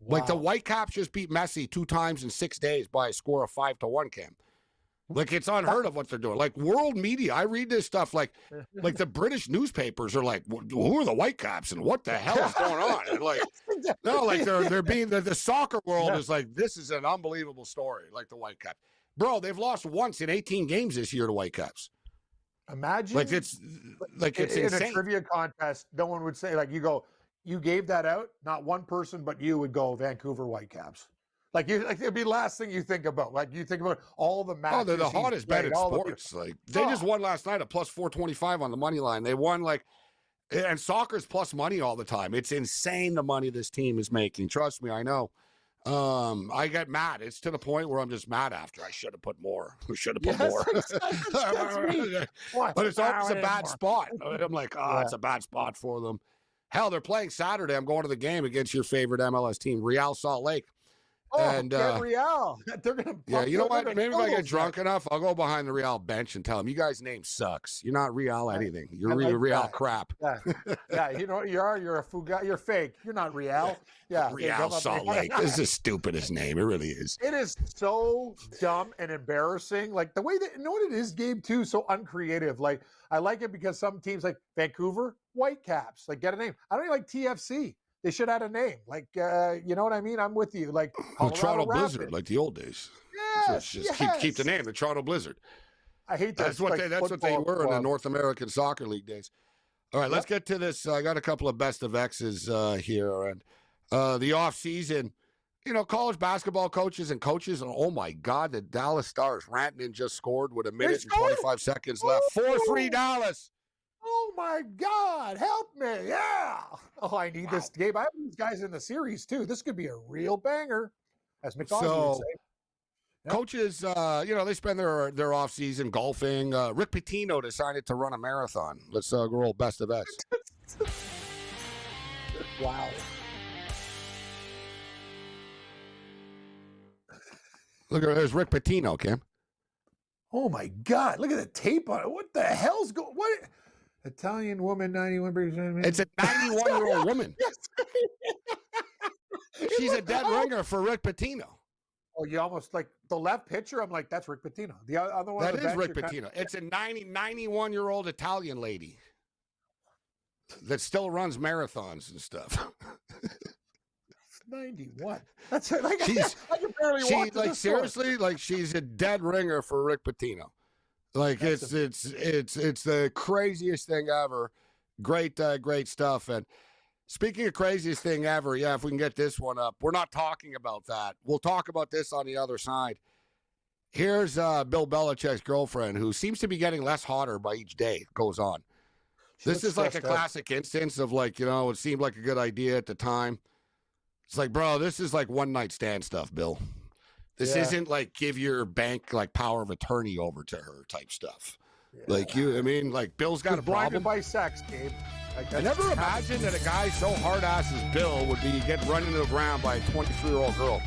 Wow. Like the Whitecaps just beat Messi 2 times in 6 days by a score of 5-1, Cam. Like, it's unheard of what they're doing. Like, world media, I read this stuff like the British newspapers are like, who are the Whitecaps and what the hell is going on? And like, no, like they're being, the soccer world is like, this is an unbelievable story, like the Whitecaps. Bro, they've lost once in 18 games this year, the Whitecaps. Imagine. Like, it's in insane. A trivia contest, no one would say, like, you gave that out, not one person, but you would go Vancouver Whitecaps. Like it'd be the last thing you think about. Like you think about all the matches. Oh, they're the hottest bet in sports. Like they just won last night at plus 425 on the money line. They won and soccer's plus money all the time. It's insane the money this team is making. Trust me, I know. I get mad. It's to the point where I'm just mad after. I should have put more. We should have put more. But it's always a bad spot. I'm like, it's a bad spot for them. Hell, they're playing Saturday. I'm going to the game against your favorite MLS team, Real Salt Lake. Oh, and Real. They're gonna. Yeah, you know what? Maybe if I get drunk enough, I'll go behind the Real bench and tell them, "You guys' name sucks. You're not Real anything. You're Real crap." Yeah, you're a fuga. You're fake. You're not Real. Yeah, Real Salt Lake. This is the stupidest name. It really is. It is so dumb and embarrassing. Like the way that what it is, Gabe, too, so uncreative. Like I like it because some teams like Vancouver Whitecaps, like get a name. I don't even like TFC. They should have a name. Like, you know what I mean? I'm with you. Like Toronto Rapid. Blizzard, like the old days. Yes, just keep the name, the Toronto Blizzard. I hate that. That's what they were in the North American Soccer League days. All right, let's get to this. I got a couple of best of X's here. And the off season, college basketball coaches and coaches. And oh my God, the Dallas Stars. Rantanen just scored with 1 minute and 25 seconds left. 4-3 Dallas. Oh my God, help me. Yeah. Oh, I need this game. I have these guys in the series too. This could be a real banger, as McDonald would say. Yep. Coaches, they spend their off season golfing. Rick Pitino decided to run a marathon. Let's roll best of X. Wow. Look at there's Rick Pitino, Cam. Oh my God, look at the tape on it. What the hell's going? What? Italian woman, 91%. It's a 91-year-old woman. She's a dead ringer for Rick Pitino. Oh, you almost like the left pitcher. I'm like, that's Rick Pitino. The other one. That is Rick Pitino. It's a 91-year-old Italian lady that still runs marathons and stuff. 91. That's it. Like, I can barely walk to the seriously, store. like she's a dead ringer for Rick Pitino. Like it's the craziest thing ever. Great stuff. And speaking of craziest thing ever, if we can get this one up. We're not talking about that. We'll talk about this on the other side. Here's Bill Belichick's girlfriend, who seems to be getting less hotter by each day it goes on. This is like a classic instance of it seemed like a good idea at the time. It's like, bro, this is like one night stand stuff, Bill. This isn't like give your bank like power of attorney over to her type stuff. Yeah. Bill's got a problem. Blinded by sex, Gabe. I never imagined that a guy so hard ass as Bill would get run into the ground by a 23-year-old girl.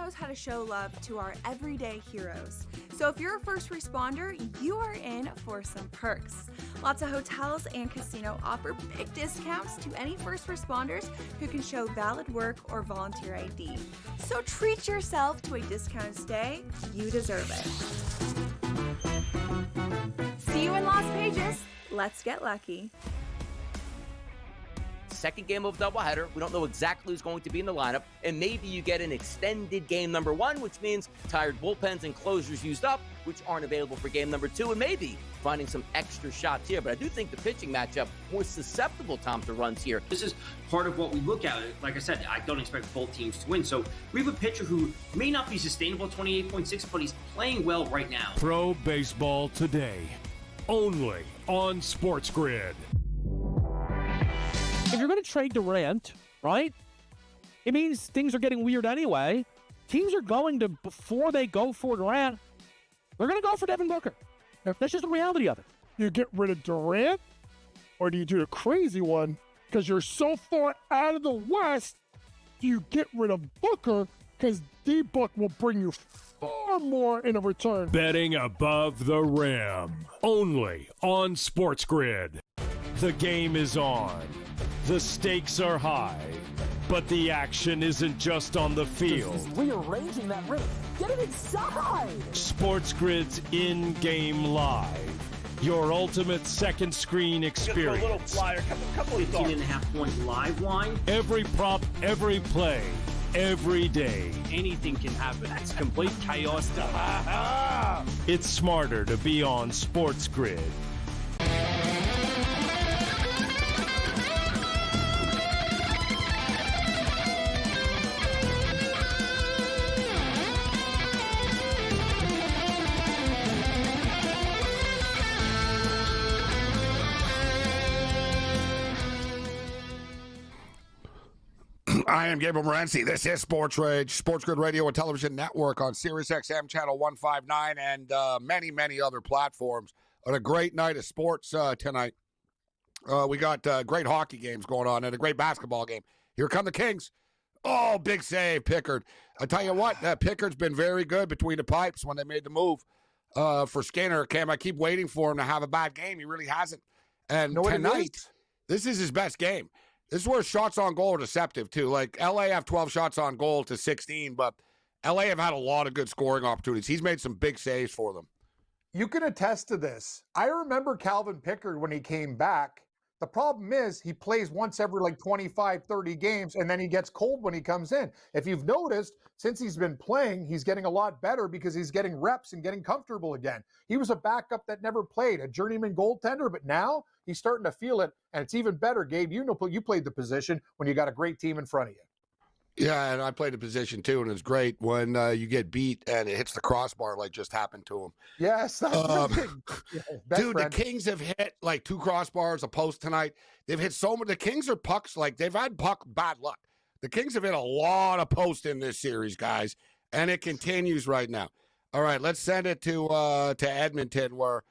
knows how to show love to our everyday heroes. So if you're a first responder, you are in for some perks. Lots of hotels and casino offer big discounts to any first responders who can show valid work or volunteer ID. So treat yourself to a discounted stay. You deserve it. See you in Las Vegas. Let's get lucky. Second game of doubleheader. We don't know exactly who's going to be in the lineup, and maybe you get an extended game number one, which means tired bullpens and closers used up, which aren't available for game number two, and maybe finding some extra shots here. But I do think the pitching matchup more susceptible, Tom, to runs here. This is part of what we look at. Like I said, I don't expect both teams to win. So we have a pitcher who may not be sustainable at 28.6, but he's playing well right now. Pro Baseball Today, only on SportsGrid. If you're going to trade Durant, right, it means things are getting weird anyway. Teams are going to, before they go for Durant, they're going to go for Devin Booker. That's just the reality of it. You get rid of Durant, or do you do the crazy one? Because you're so far out of the West, do you get rid of Booker? Because D-Book will bring you far more in a return. Betting above the rim, only on SportsGrid. The game is on. The stakes are high, but the action isn't just on the field. Rearranging that rim. Get it inside! SportsGrid's in-game live. Your ultimate second screen experience. Just a little flyer, couple of 15.5 point live line. Every prop, every play, every day. Anything can happen. It's complete chaos. It's smarter to be on SportsGrid. I am Gabriel Morency. This is SportsRage, SportsGrid Radio and Television Network on SiriusXM Channel 159 and many, many other platforms. On a great night of sports tonight. We got great hockey games going on and a great basketball game. Here come the Kings. Oh, big save, Pickard. I tell you what, Pickard's been very good between the pipes when they made the move for Skinner. Cam, I keep waiting for him to have a bad game. He really hasn't. And tonight, this is his best game. This is where shots on goal are deceptive, too. Like, LA have 12 shots on goal to 16, but LA have had a lot of good scoring opportunities. He's made some big saves for them. You can attest to this. I remember Calvin Pickard when he came back. The problem is he plays once every like 25, 30 games, and then he gets cold when he comes in. If you've noticed, since he's been playing, he's getting a lot better because he's getting reps and getting comfortable again. He was a backup that never played, a journeyman goaltender, but now he's starting to feel it, and it's even better, Gabe. You know, you played the position when you got a great team in front of you. Yeah, and I played the position too, and it's great when you get beat and it hits the crossbar like just happened to him. Yes, that's dude, the Kings have hit like 2 crossbars, a post tonight. They've hit so many. The Kings are pucks, like they've had puck bad luck. The Kings have hit a lot of posts in this series, guys, and it continues right now. All right, let's send it to Edmonton where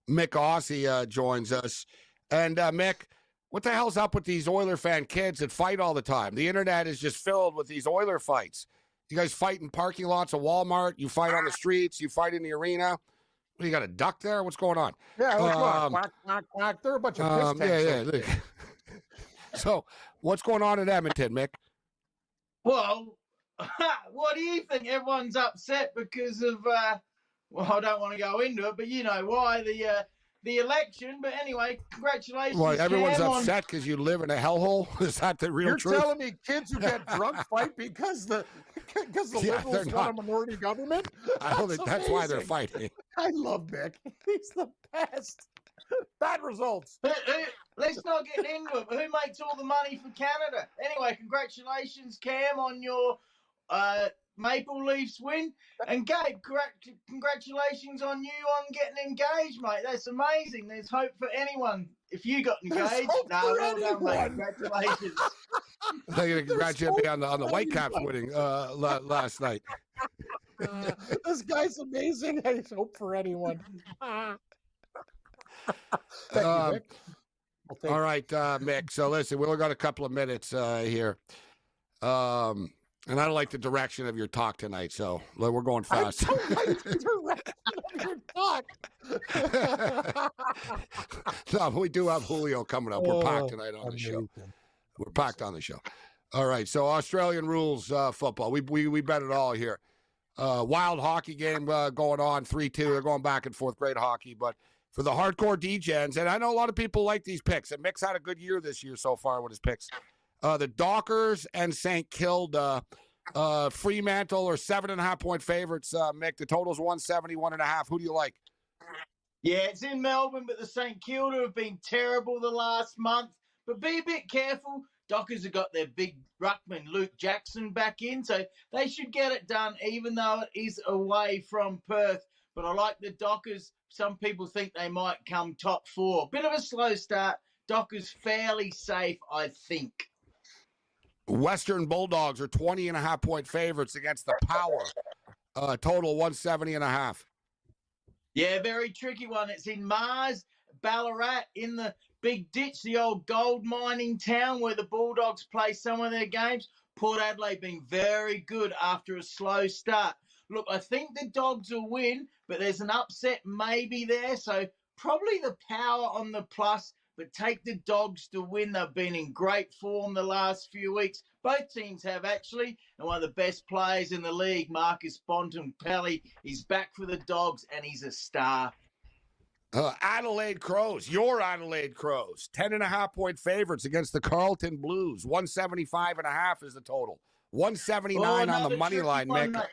Mick Aussie joins us. And Mick, what the hell's up with these Oiler fan kids that fight all the time? The internet is just filled with these Oiler fights. You guys fight in parking lots of Walmart. You fight on the streets. You fight in the arena. What, you got a duck there? What's going on? Yeah, quack, quack, quack. They're a bunch of piss tanks. Yeah. So, what's going on in Edmonton, Mick? Well, what do you think? Everyone's upset because of, well, I don't want to go into it, but you know why, the election. But anyway, congratulations. Well, everyone's Cam, upset because you live in a hellhole? Is that the real truth? You're telling me kids who get drunk fight because the liberals want a minority government? I don't think that's why they're fighting. I love Mick. He's the best. Bad results. Let's not get into it. But who makes all the money for Canada? Anyway, congratulations, Cam, on your Maple Leafs win. And Gabe, congratulations on you on getting engaged, mate. That's amazing. There's hope for anyone. If you got engaged, well done, mate. Congratulations. They're going to congratulate me on the Whitecaps winning last night. This guy's amazing. There's hope for anyone. Thank you, Mick. All right, Mick. So listen, we only got a couple of minutes here. And I don't like the direction of your talk tonight, so we're going fast. I don't like the direction of your talk. No, but we do have Julio coming up. We're packed tonight on the show. We're packed on the show. All right, so Australian rules football. We bet it all here. Wild hockey game going on, 3-2. They're going back and forth, great hockey. But for the hardcore degens, and I know a lot of people like these picks, and Mick's had a good year this year so far with his picks. The Dockers and St. Kilda, Fremantle are 7.5-point favorites. Mick, the total's 171.5. Who do you like? Yeah, it's in Melbourne, but the St. Kilda have been terrible the last month. But be a bit careful. Dockers have got their big ruckman, Luke Jackson, back in, so they should get it done, even though it is away from Perth. But I like the Dockers. Some people think they might come top 4. Bit of a slow start. Dockers fairly safe, I think. Western Bulldogs are 20.5-point favorites against the Power. Total 170.5. Yeah, very tricky one. It's in Mars, Ballarat, in the Big Ditch, the old gold mining town where the Bulldogs play some of their games. Port Adelaide been very good after a slow start. Look, I think the Dogs will win, but there's an upset maybe there, so probably the Power on the plus, but take the Dogs to win. They've been in great form the last few weeks. Both teams have, actually, and one of the best players in the league, Marcus Bontempelli, is back for the Dogs, and he's a star. Adelaide Crows, your Adelaide Crows, 10.5-point favorites against the Carlton Blues. 175.5 is the total. 179 on the money line, Mick. Mate.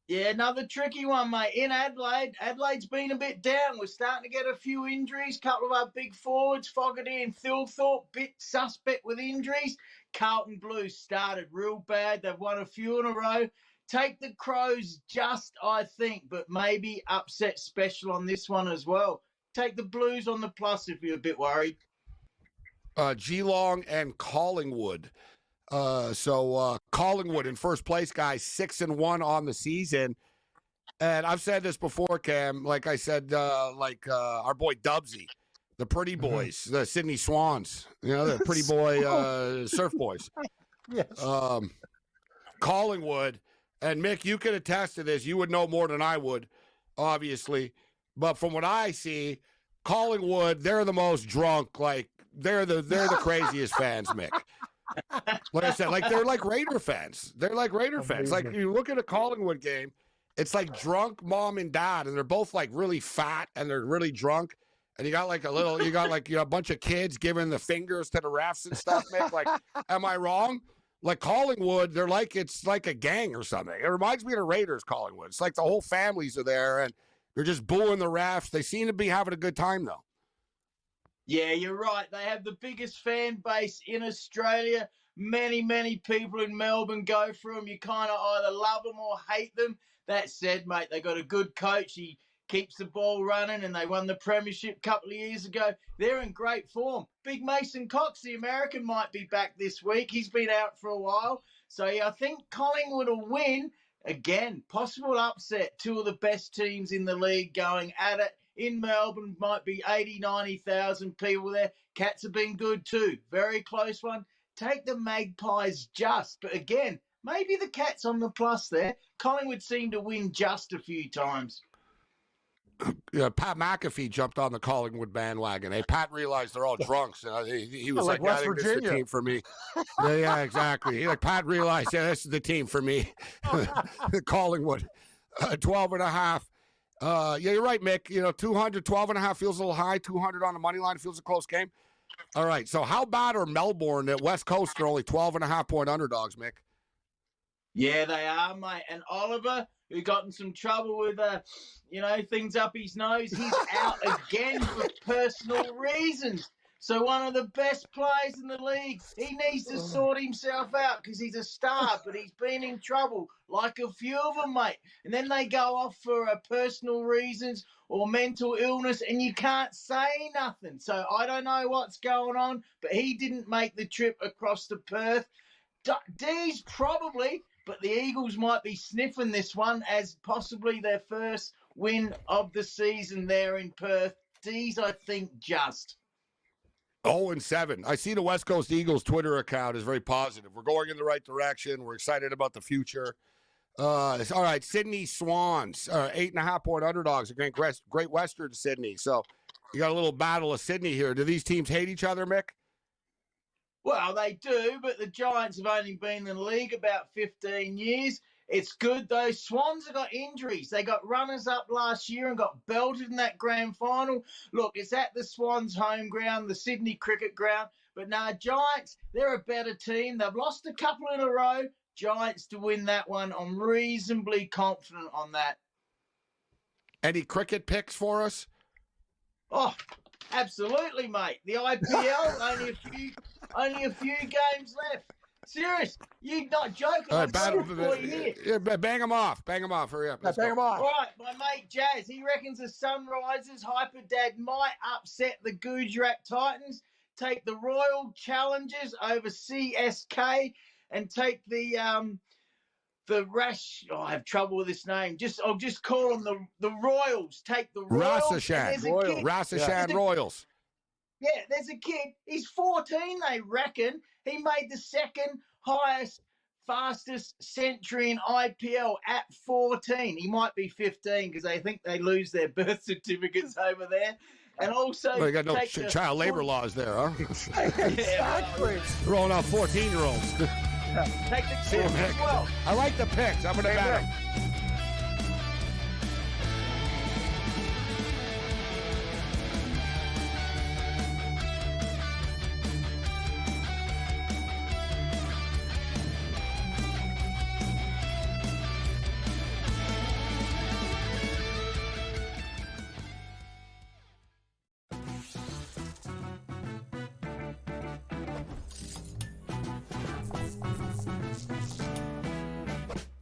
Yeah, another tricky one, mate. In Adelaide, Adelaide's been a bit down. We're starting to get a few injuries. Couple of our big forwards, Fogarty and Thilthorpe, bit suspect with injuries. Carlton Blues started real bad. They've won a few in a row. Take the Crows just, I think, but maybe upset special on this one as well. Take the Blues on the plus if you're a bit worried. Geelong and Collingwood. Collingwood in first place, guys, 6-1 on the season. And I've said this before, Cam, like I said, our boy Dubsy, the pretty boys, the Sydney Swans, the pretty boy surf boys. Yes. Collingwood, and Mick, you could attest to this. You would know more than I would, obviously. But from what I see, Collingwood, they're the most drunk. Like they're the craziest fans, Mick. Like I said, they're like Raider fans. They're like Raider fans. Like you look at a Collingwood game, it's like drunk mom and dad, and they're both like really fat and they're really drunk. And you got a bunch of kids giving the fingers to the refs and stuff, Mick. Like, am I wrong? Like Collingwood, it's like a gang or something. It reminds me of the Raiders, Collingwood. It's like the whole families are there and they're just booing the refs. They seem to be having a good time though. Yeah, you're right. They have the biggest fan base in Australia. Many, many people in Melbourne go for them. You kind of either love them or hate them. That said, mate, they got a good coach. He keeps the ball running, and they won the premiership a couple of years ago. They're in great form. Big Mason Cox, the American, might be back this week. He's been out for a while. So yeah, I think Collingwood will win. Again, possible upset. Two of the best teams in the league going at it. In Melbourne, might be 80, 90,000 people there. Cats have been good too. Very close one. Take the Magpies just. But again, maybe the Cats on the plus there. Collingwood seemed to win just a few times. Yeah, Pat McAfee jumped on the Collingwood bandwagon. Hey, Pat realized they're all drunks. He was like, I think this is the team for me. Yeah, exactly. Pat realized, this is the team for me. Collingwood, 12.5. Yeah, you're right, Mick. 200, 12.5 feels a little high. 200 on the money line feels a close game. All right, so how bad are Melbourne at West Coast are only 12.5-point underdogs, Mick? Yeah, they are, mate. And Oliver, who got in some trouble with, things up his nose, he's out again for personal reasons. So one of the best players in the league, he needs to sort himself out because he's a star, but he's been in trouble, like a few of them, mate. And then they go off for personal reasons or mental illness, and you can't say nothing. So I don't know what's going on, but he didn't make the trip across to Perth. D's probably, but the Eagles might be sniffing this one as possibly their first win of the season there in Perth. D's, I think, just. 0-7. I see the West Coast Eagles Twitter account is very positive. We're going in the right direction. We're excited about the future. All right, Sydney Swans, 8.5-point underdogs against Great Western Sydney. So you got a little battle of Sydney here. Do these teams hate each other, Mick? Well, they do, but the Giants have only been in the league about 15 years. It's good, though. Swans have got injuries. They got runners-up last year and got belted in that grand final. Look, it's at the Swans' home ground, the Sydney cricket ground. But no, Giants, they're a better team. They've lost a couple in a row. Giants to win that one. I'm reasonably confident on that. Any cricket picks for us? Oh, absolutely, mate. The IPL, only a few games left. Serious, you're not joking. All right, bang them off. Hurry up. Bang them off. All right, my mate Jazz, he reckons the Sunrisers Hyperdad might upset the Gujarat Titans, take the Royal Challengers over CSK, and take the Rash. Oh, I have trouble with this name. I'll just call them the Royals. Take the Royals. Rasashan Royals. Yeah, there's a kid. He's 14, they reckon. He made the second highest, fastest century in IPL at 14. He might be 15 because they think they lose their birth certificates over there. And also, you got no child labor laws there, huh? Exactly. Rolling out 14-year-olds. Take the kids as well. I like the picks. I'm going to bet them.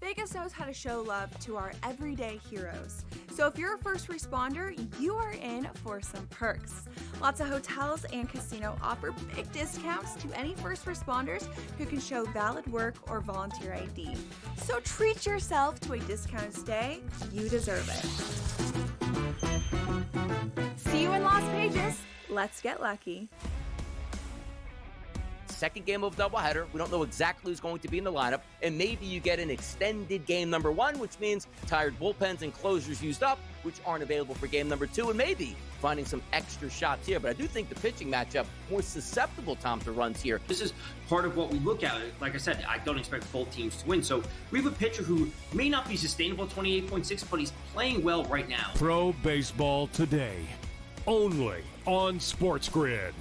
Vegas knows how to show love to our everyday heroes. So if you're a first responder, you are in for some perks. Lots of hotels and casino offer big discounts to any first responders who can show valid work or volunteer ID. So treat yourself to a discounted stay. You deserve it. See you in Las Vegas. Let's get lucky. Second game of doubleheader. We don't know exactly who's going to be in the lineup, and maybe you get an extended game number one, which means tired bullpens and closers used up, which aren't available for game number two, and maybe finding some extra shots here. But I do think the pitching matchup more susceptible, Tom, to runs here. This is part of what we look at. Like I said, I don't expect both teams to win. So we have a pitcher who may not be sustainable 28.6, but he's playing well right now. Pro baseball today, only on SportsGrid.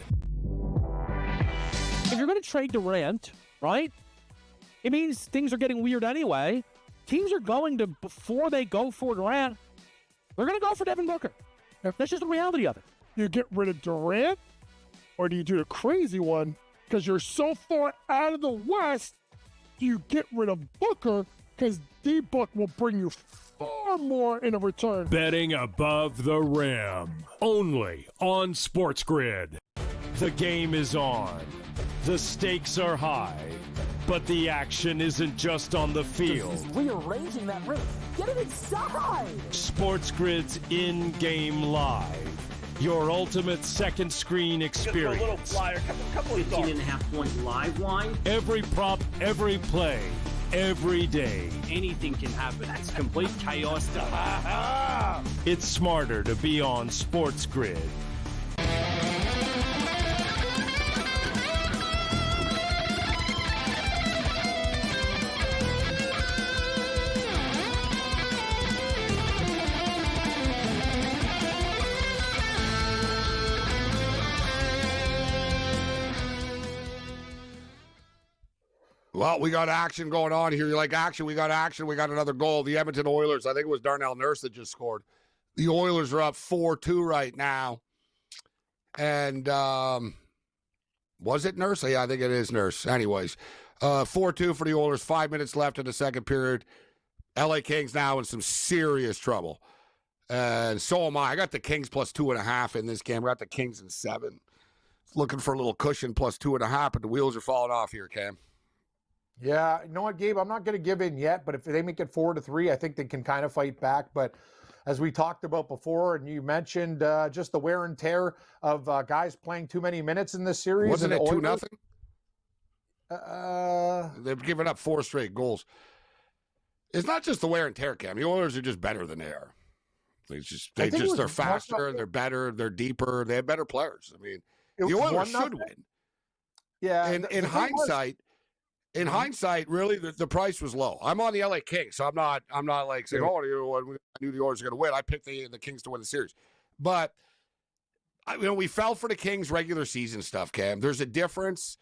If you're going to trade Durant, right, it means things are getting weird anyway. Teams are going to, before they go for Durant, they're going to go for Devin Booker. That's just the reality of it. You get rid of Durant, or do you do the crazy one? Because you're so far out of the West, do you get rid of Booker? Because D-Book will bring you far more in a return. Betting above the rim, only on SportsGrid. The game is on. The stakes are high, but the action isn't just on the field. Rearranging that roof. Get it inside! SportsGrid's in-game live. Your ultimate second screen experience. Just a little flyer, couple of thoughts. 15.5-point live line. Every prop, every play, every day. Anything can happen. It's complete chaos. It's smarter to be on SportsGrid. Well, we got action going on here. You like action? We got action. We got another goal. The Edmonton Oilers, I think it was Darnell Nurse that just scored. The Oilers are up 4-2 right now. And was it Nurse? Yeah, I think it is Nurse. Anyways, 4-2 for the Oilers. 5 minutes left in the second period. LA Kings now in some serious trouble. And so am I. I got the Kings plus 2.5 in this game. I got the Kings in 7. Looking for a little cushion plus 2.5, but the wheels are falling off here, Cam. Yeah, you know what, Gabe? I'm not going to give in yet, but if they make it 4-3, I think they can kind of fight back. But as we talked about before, and you mentioned just the wear and tear of guys playing too many minutes in this series. Wasn't it 2-0? They've given up 4 straight goals. It's not just the wear and tear, Cam. The Oilers are just better than they are. They're faster, they're better, they're deeper, they have better players. I mean, the Oilers should win. Yeah. In hindsight. In hindsight, really, the price was low. I'm on the LA Kings, so I'm not like saying, "Oh, I knew the Oilers were going to win." I picked the Kings to win the series, but we fell for the Kings regular season stuff. Cam, there's a difference.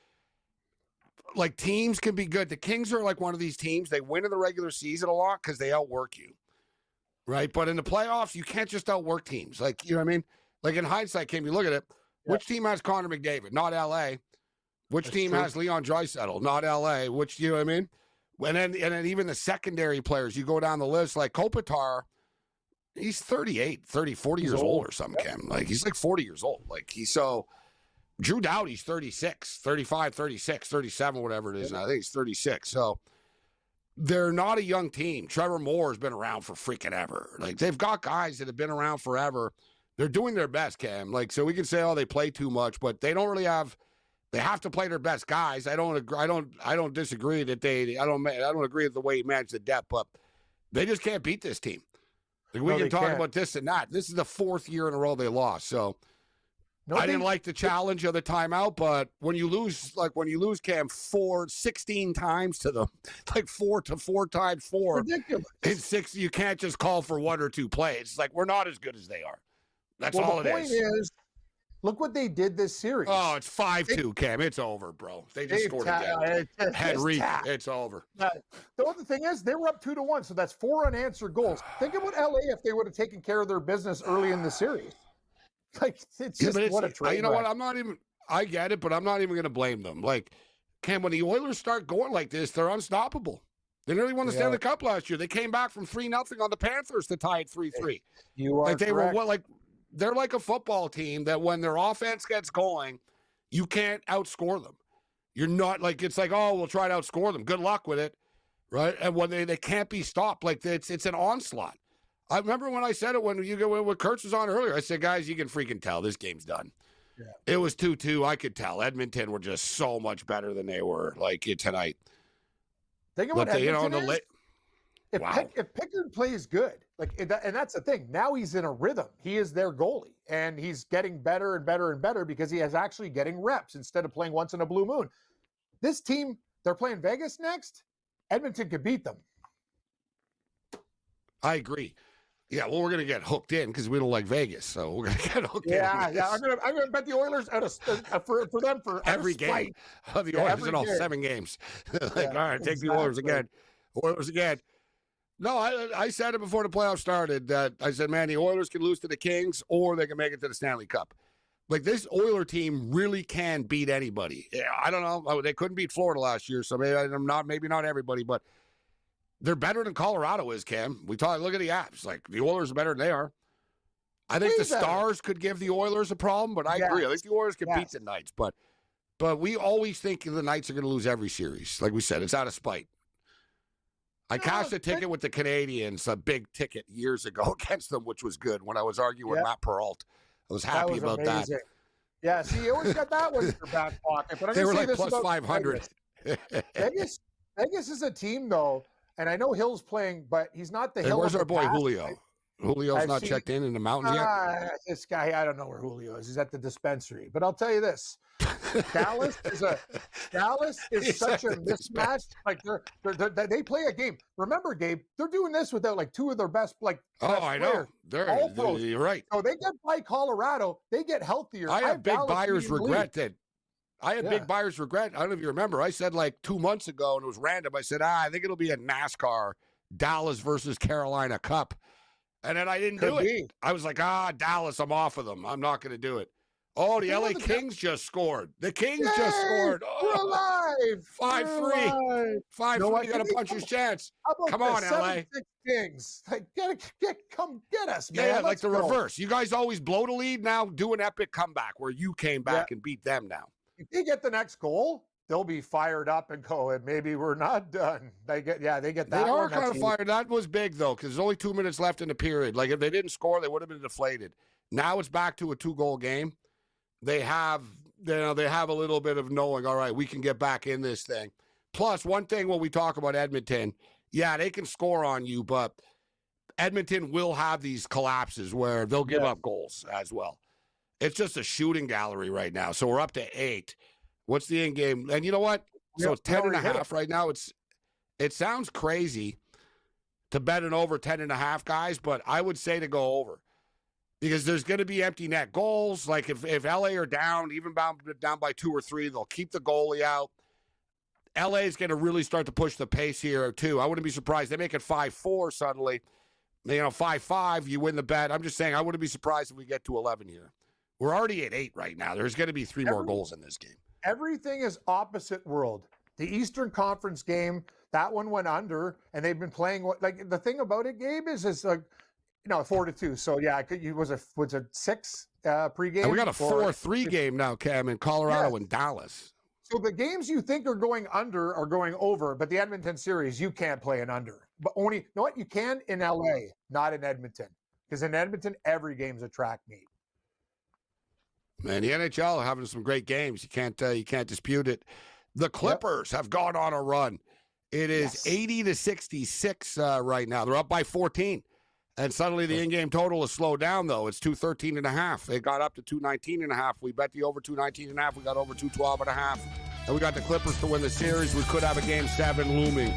Like teams can be good. The Kings are like one of these teams. They win in the regular season a lot because they outwork you, right? But in the playoffs, you can't just outwork teams. Like you know what I mean? Like in hindsight, Cam, you look at it. Which team has Connor McDavid? Not LA. Which team has Leon Draisaitl? Not LA. Which, you know what I mean? And then even the secondary players, you go down the list, like Kopitar, he's 38, 30, 40 years old or something, Cam. Like, he's like 40 years old. Like, Drew Doughty's 36, 35, 36, 37, whatever it is. And I think he's 36. So they're not a young team. Trevor Moore's been around for freaking ever. Like, they've got guys that have been around forever. They're doing their best, Cam. Like, so we can say, oh, they play too much, but they don't really have. They have to play their best guys. I don't disagree that I don't agree with the way he managed the depth, but they just can't beat this team. Like we can talk about this and that. This is the 4th year in a row they lost. So I didn't like the challenge of the timeout, but when you lose Cam 16 times to them, like 4 times 4 ridiculous. In 6, you can't just call for 1 or 2 plays. It's like we're not as good as they are. That's all it is. The point is, look what they did this series. Oh, it's 5-2, Cam. It's over, bro. They just scored again. Henry, it's over. The other thing is, they were up 2-1, so that's 4 unanswered goals. Think about LA if they would have taken care of their business early in the series. Like, it's just what a trade. You know what? I get it, but I'm not even going to blame them. Like, Cam, when the Oilers start going like this, they're unstoppable. They nearly won the Stanley Cup last year. They came back from 3-0 on the Panthers to tie it 3-3. You are correct. They're like a football team that when their offense gets going, you can't outscore them. You're not like, it's like, oh, we'll try to outscore them. Good luck with it, right? And when they can't be stopped, like it's an onslaught. I remember when I said it when Kurtz was on earlier. I said, guys, you can freaking tell this game's done. Yeah. It was 2-2. I could tell. Edmonton were just so much better than they were tonight. Think about Edmonton if Pickard plays good, and that's the thing. Now he's in a rhythm. He is their goalie, and he's getting better and better and better because he is actually getting reps instead of playing once in a blue moon. This team, they're playing Vegas next. Edmonton could beat them. I agree. Yeah, well, we're going to get hooked in because we don't like Vegas, so we're going to get hooked in. Yeah. I'm going to bet the Oilers for them for every game. The Oilers in all 7 games. All right, take the Oilers again. Oilers again. No, I said it before the playoffs started that I said, man, the Oilers can lose to the Kings or they can make it to the Stanley Cup. Like, this Oiler team really can beat anybody. Yeah, I don't know. They couldn't beat Florida last year, so maybe not everybody, but they're better than Colorado is, Cam. Look at the apps. Like, the Oilers are better than they are. I think the Stars could give the Oilers a problem, but I agree. I think the Oilers can beat the Knights, but we always think the Knights are going to lose every series. Like we said, it's out of spite. I cashed a ticket with the Canadians, a big ticket years ago against them, which was good when I was arguing with Matt Peralt. I was happy about amazing. That. Yeah, see, you always got that one in your back pocket. But they were like plus 500. Vegas is a team, though, and I know Hill's playing, but he's not the Hill. Where's our boy Julio? Julio's not checked in the mountains yet? This guy, I don't know where Julio is. He's at the dispensary. But I'll tell you this. Dallas is such a mismatch. Like they play a game. Remember, Gabe, they're doing this without like 2 of their best I know. You're right. So they get by Colorado. They get healthier. I have big buyer's regret that. I have big buyer's regret. I don't know if you remember. I said like 2 months ago, and it was random. I said, I think it'll be a NASCAR Dallas versus Carolina Cup. And then I didn't do it. I was like, Dallas, I'm off of them. I'm not going to do it. Oh, the LA Kings just scored. The Kings just scored. We're alive. 5-3. 5-3. You got a puncher's chance. Come on, LA. 7-6 Kings. Like, come get us, man. Yeah, like the reverse. You guys always blow the lead. Now do an epic comeback where you came back and beat them now. If they get the next goal, they'll be fired up and go, and maybe we're not done. They get that. They are one. kind That's of fired. That was big, though, because there's only 2 minutes left in the period. Like, if they didn't score, they would have been deflated. Now it's back to a 2-goal game. They have a little bit of knowing, all right, we can get back in this thing. Plus, one thing when we talk about Edmonton, yeah, they can score on you, but Edmonton will have these collapses where they'll give up goals as well. It's just a shooting gallery right now. So we're up to 8. What's the end game? And you know what? So it's 10.5 right now. It sounds crazy to bet an over 10.5, guys, but I would say to go over. Because there's going to be empty net goals. Like if LA are down, even down by 2 or 3, they'll keep the goalie out. LA is going to really start to push the pace here, too. I wouldn't be surprised. They make it 5-4 suddenly. 5-5, you win the bet. I'm just saying I wouldn't be surprised if we get to 11 here. We're already at 8 right now. There's going to be 3 more goals in this game. Everything is opposite world. The Eastern Conference game, that one went under, and they've been playing. Like the thing about it, Gabe, is like, 4-2. So yeah, was it 6 pregame? And we got a 4-3 game now, Cam, in Colorado and Dallas. So the games you think are going under are going over, but the Edmonton series, you can't play an under. But only, you know what? You can in LA, not in Edmonton. Because in Edmonton, every game's a track meet. Man, the NHL are having some great games. You can't dispute it. The Clippers have gone on a run. It is 80-66 right now. They're up by 14. And suddenly the in-game total has slowed down, though. It's 213.5. It got up to 219.5. We bet the over 219.5. We got over 212.5. And we got the Clippers to win the series. We could have a Game 7 looming.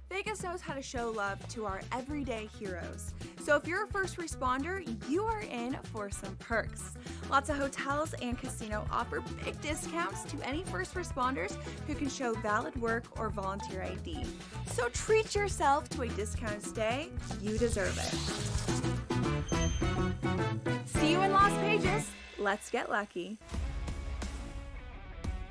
Vegas knows how to show love to our everyday heroes. So if you're a first responder, you are in for some perks. Lots of hotels and casino offer big discounts to any first responders who can show valid work or volunteer ID. So treat yourself to a discounted stay. You deserve it. See you in Las Vegas. Let's get lucky.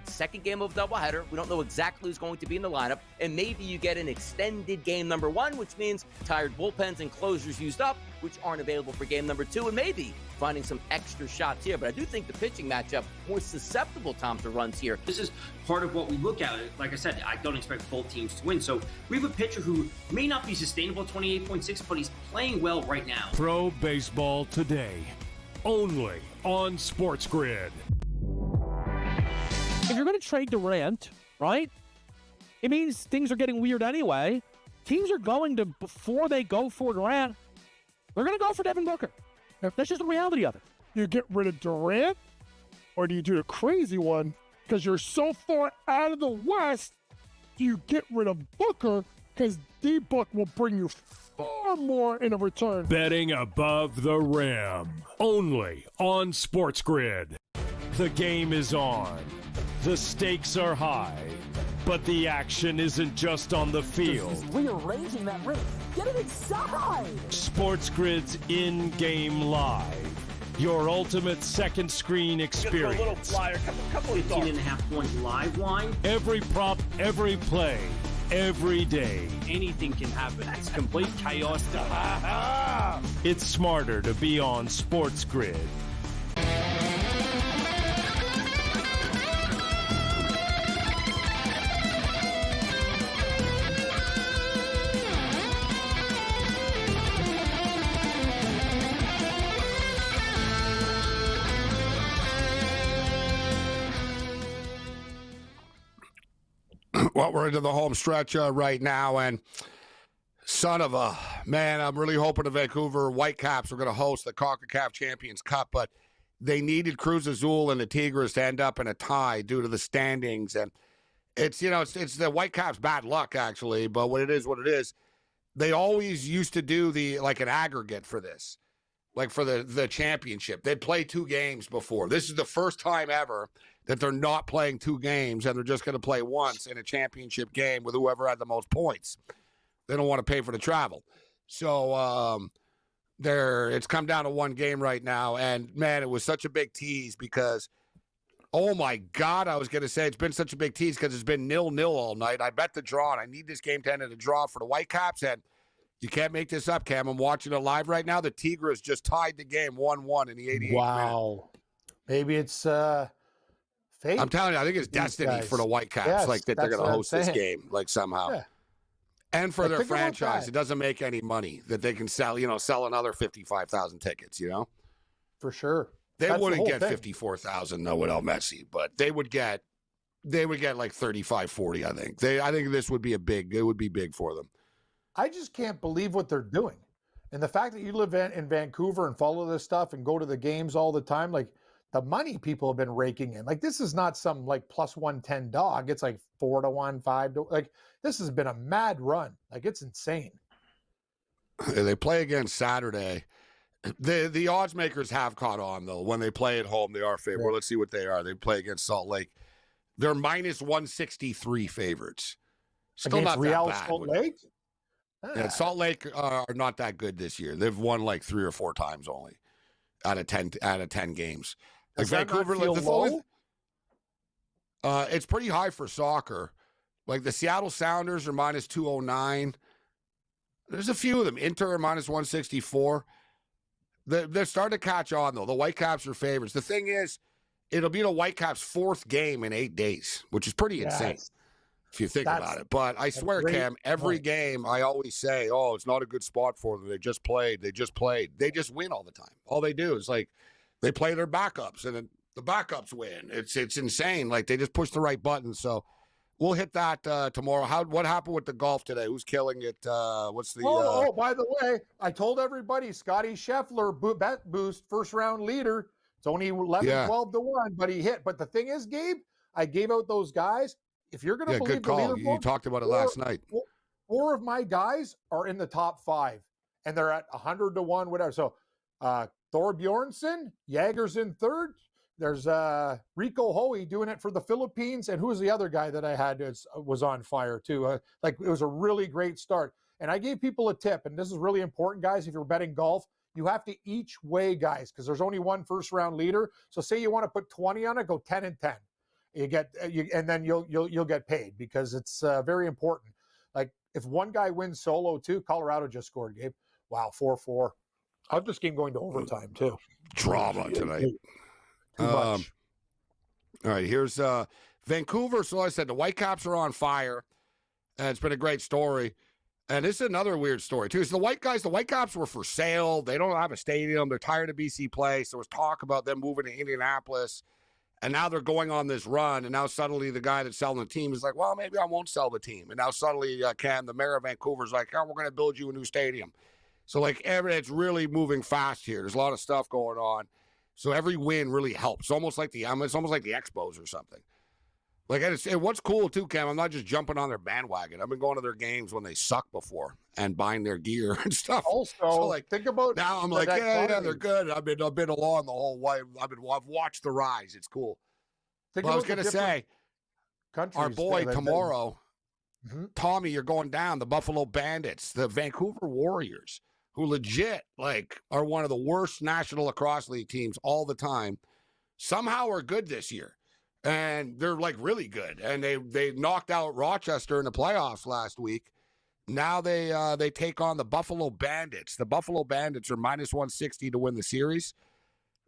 Second game of doubleheader. We don't know exactly who's going to be in the lineup, and maybe you get an extended game number 1, which means tired bullpens and closers used up, which aren't available for game number 2, and maybe finding some extra shots here. But I do think the pitching matchup more susceptible, Tom, to runs here. This is part of what we look at. Like I said, I don't expect both teams to win. So we have a pitcher who may not be sustainable at 28.6, but he's playing well right now. Pro Baseball Today, only on SportsGrid. If you're going to trade Durant, right, it means things are getting weird anyway. Teams are going to, before they go for Durant, they're going to go for Devin Booker. That's just the reality of it. You get rid of Durant, or do you do the crazy one? Because you're so far out of the West, do you get rid of Booker? Because D-Book will bring you far more in a return. Betting above the rim, only on SportsGrid. The game is on. The stakes are high, but the action isn't just on the field. Rearranging that roof. Get it inside! SportsGrid's in-game live. Your ultimate second screen experience. Just a little flyer, couple of thoughts. 18.5-point live line. Every prop, every play, every day. Anything can happen. It's complete chaos. It's smarter to be on SportsGrid. Well, we're into the home stretch right now, and son of a man, I'm really hoping the Vancouver Whitecaps are going to host the CONCACAF Champions Cup, but they needed Cruz Azul and the Tigres to end up in a tie due to the standings, and it's the Whitecaps' bad luck actually, but what it is. They always used to do an aggregate for this, like for the championship. They'd play 2 games before. This is the first time ever that they're not playing 2 games and they're just going to play once in a championship game with whoever had the most points. They don't want to pay for the travel. So it's come down to 1 game right now. And, man, it was such a big tease because, oh, my God, I was going to say it's been such a big tease because it's been 0-0 all night. I bet the draw, and I need this game to end in a draw for the Whitecaps. And you can't make this up, Cam. I'm watching it live right now. The Tigres just tied the game 1-1 in the 88th minute. Wow. Maybe it's fate. I'm telling you, I think it's destiny for the Whitecaps, yes, like that they're going to host this game, like somehow. Yeah. And for their franchise, it doesn't make any money that they can sell another 55,000 tickets, For sure. They wouldn't get 54,000 though without Messi, but they would get like 35, 40, I think. I think this would be it would be big for them. I just can't believe what they're doing. And the fact that you live in Vancouver and follow this stuff and go to the games all the time, like the money people have been raking in. Like this is not some like plus 110 dog. It's like 4-1, 5-1. Like this has been a mad run. Like it's insane. They play again Saturday. The odds makers have caught on though. When they play at home, they are favored. Well, let's see what they are. They play against Salt Lake. They're minus 163 favorites. Still Against not Real that bad. Salt Lake? Yeah, Salt Lake are not that good this year. They've won like 3 or 4 times only out of 10 games. Like Does that Vancouver, not feel low? It's pretty high for soccer. Like the Seattle Sounders are minus 209. There's a few of them. Inter are minus 164. They're starting to catch on, though. The Whitecaps are favorites. The thing is, it'll be the Whitecaps' 4th game in 8 days, which is pretty insane if you think about it. But I swear, Cam, every game I always say, oh, it's not a good spot for them. They just played. They just win all the time. All they do is, like, they play their backups, and then the backups win. It's insane. Like, they just push the right buttons. So we'll hit that tomorrow. What happened with the golf today? Who's killing it? What's the... Oh, by the way, I told everybody, Scotty Scheffler, bet boost, first-round leader. It's only 11, 12 to 1, but he hit. But the thing is, Gabe, I gave out those guys. If you're going to believe good call. the leaderboard, You talked about it last night. 4 of my guys are in the top 5, and they're at 100 to 1, whatever. So Thor Bjornsson, Jager's in 3rd. There's Rico Hoey doing it for the Philippines. And who was the other guy that I had was on fire too? It was a really great start. And I gave people a tip, and this is really important, guys. If you're betting golf, you have to each way, guys, because there's only one first-round leader. So say you want to put 20 on it, go 10 and 10. And then you'll get paid because it's very important. Like if one guy wins solo too, Colorado just scored, Gabe. Wow, 4-4. How's this game going to overtime too? Drama tonight. Too much. All right, here's Vancouver. So like I said, the Whitecaps are on fire. And it's been a great story. And this is another weird story, too. So the Whitecaps were for sale. They don't have a stadium. They're tired of BC Place. There was talk about them moving to Indianapolis. And now they're going on this run. And now suddenly the guy that's selling the team is like, well, maybe I won't sell the team. And now suddenly the mayor of Vancouver is like, oh, we're going to build you a new stadium. So, like, it's really moving fast here. There's a lot of stuff going on. So every win really helps. It's almost like the Expos or something. Like, and what's cool, too, Cam, I'm not just jumping on their bandwagon. I've been going to their games when they suck before and buying their gear and stuff. Also, so, like, think about now I'm like, yeah, they're good. I've been along the whole way. I've watched the rise. It's cool. I was going to say, our boy tomorrow, Tommy, you're going down. The Buffalo Bandits, the Vancouver Warriors, who legit, like, are one of the worst National Lacrosse League teams all the time, somehow are good this year. And they're, like, really good. And they knocked out Rochester in the playoffs last week. Now they take on the Buffalo Bandits. The Buffalo Bandits are minus 160 to win the series.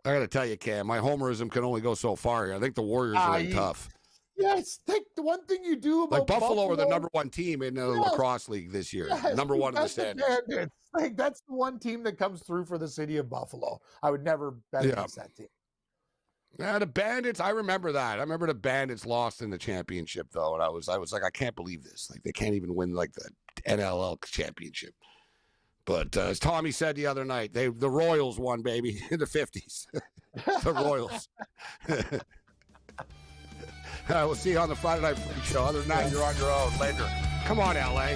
I got to tell you, Cam, my homerism can only go so far here. I think the Warriors are tough. Yes, think the one thing you do about like Buffalo are the number 1 team in the lacrosse league this year. Yes, number 1 in the standings. Like, that's the one team that comes through for the city of Buffalo. I would never bet against that team. Yeah, the Bandits, I remember that. I remember the Bandits lost in the championship, though, and I was like, I can't believe this. Like, they can't even win, like, the NLL championship. But as Tommy said the other night, the Royals won, baby, in the 50s. The Royals. We'll see you on the Friday Night Freak Show. Other than that, you're on your own. Later. Come on, L.A.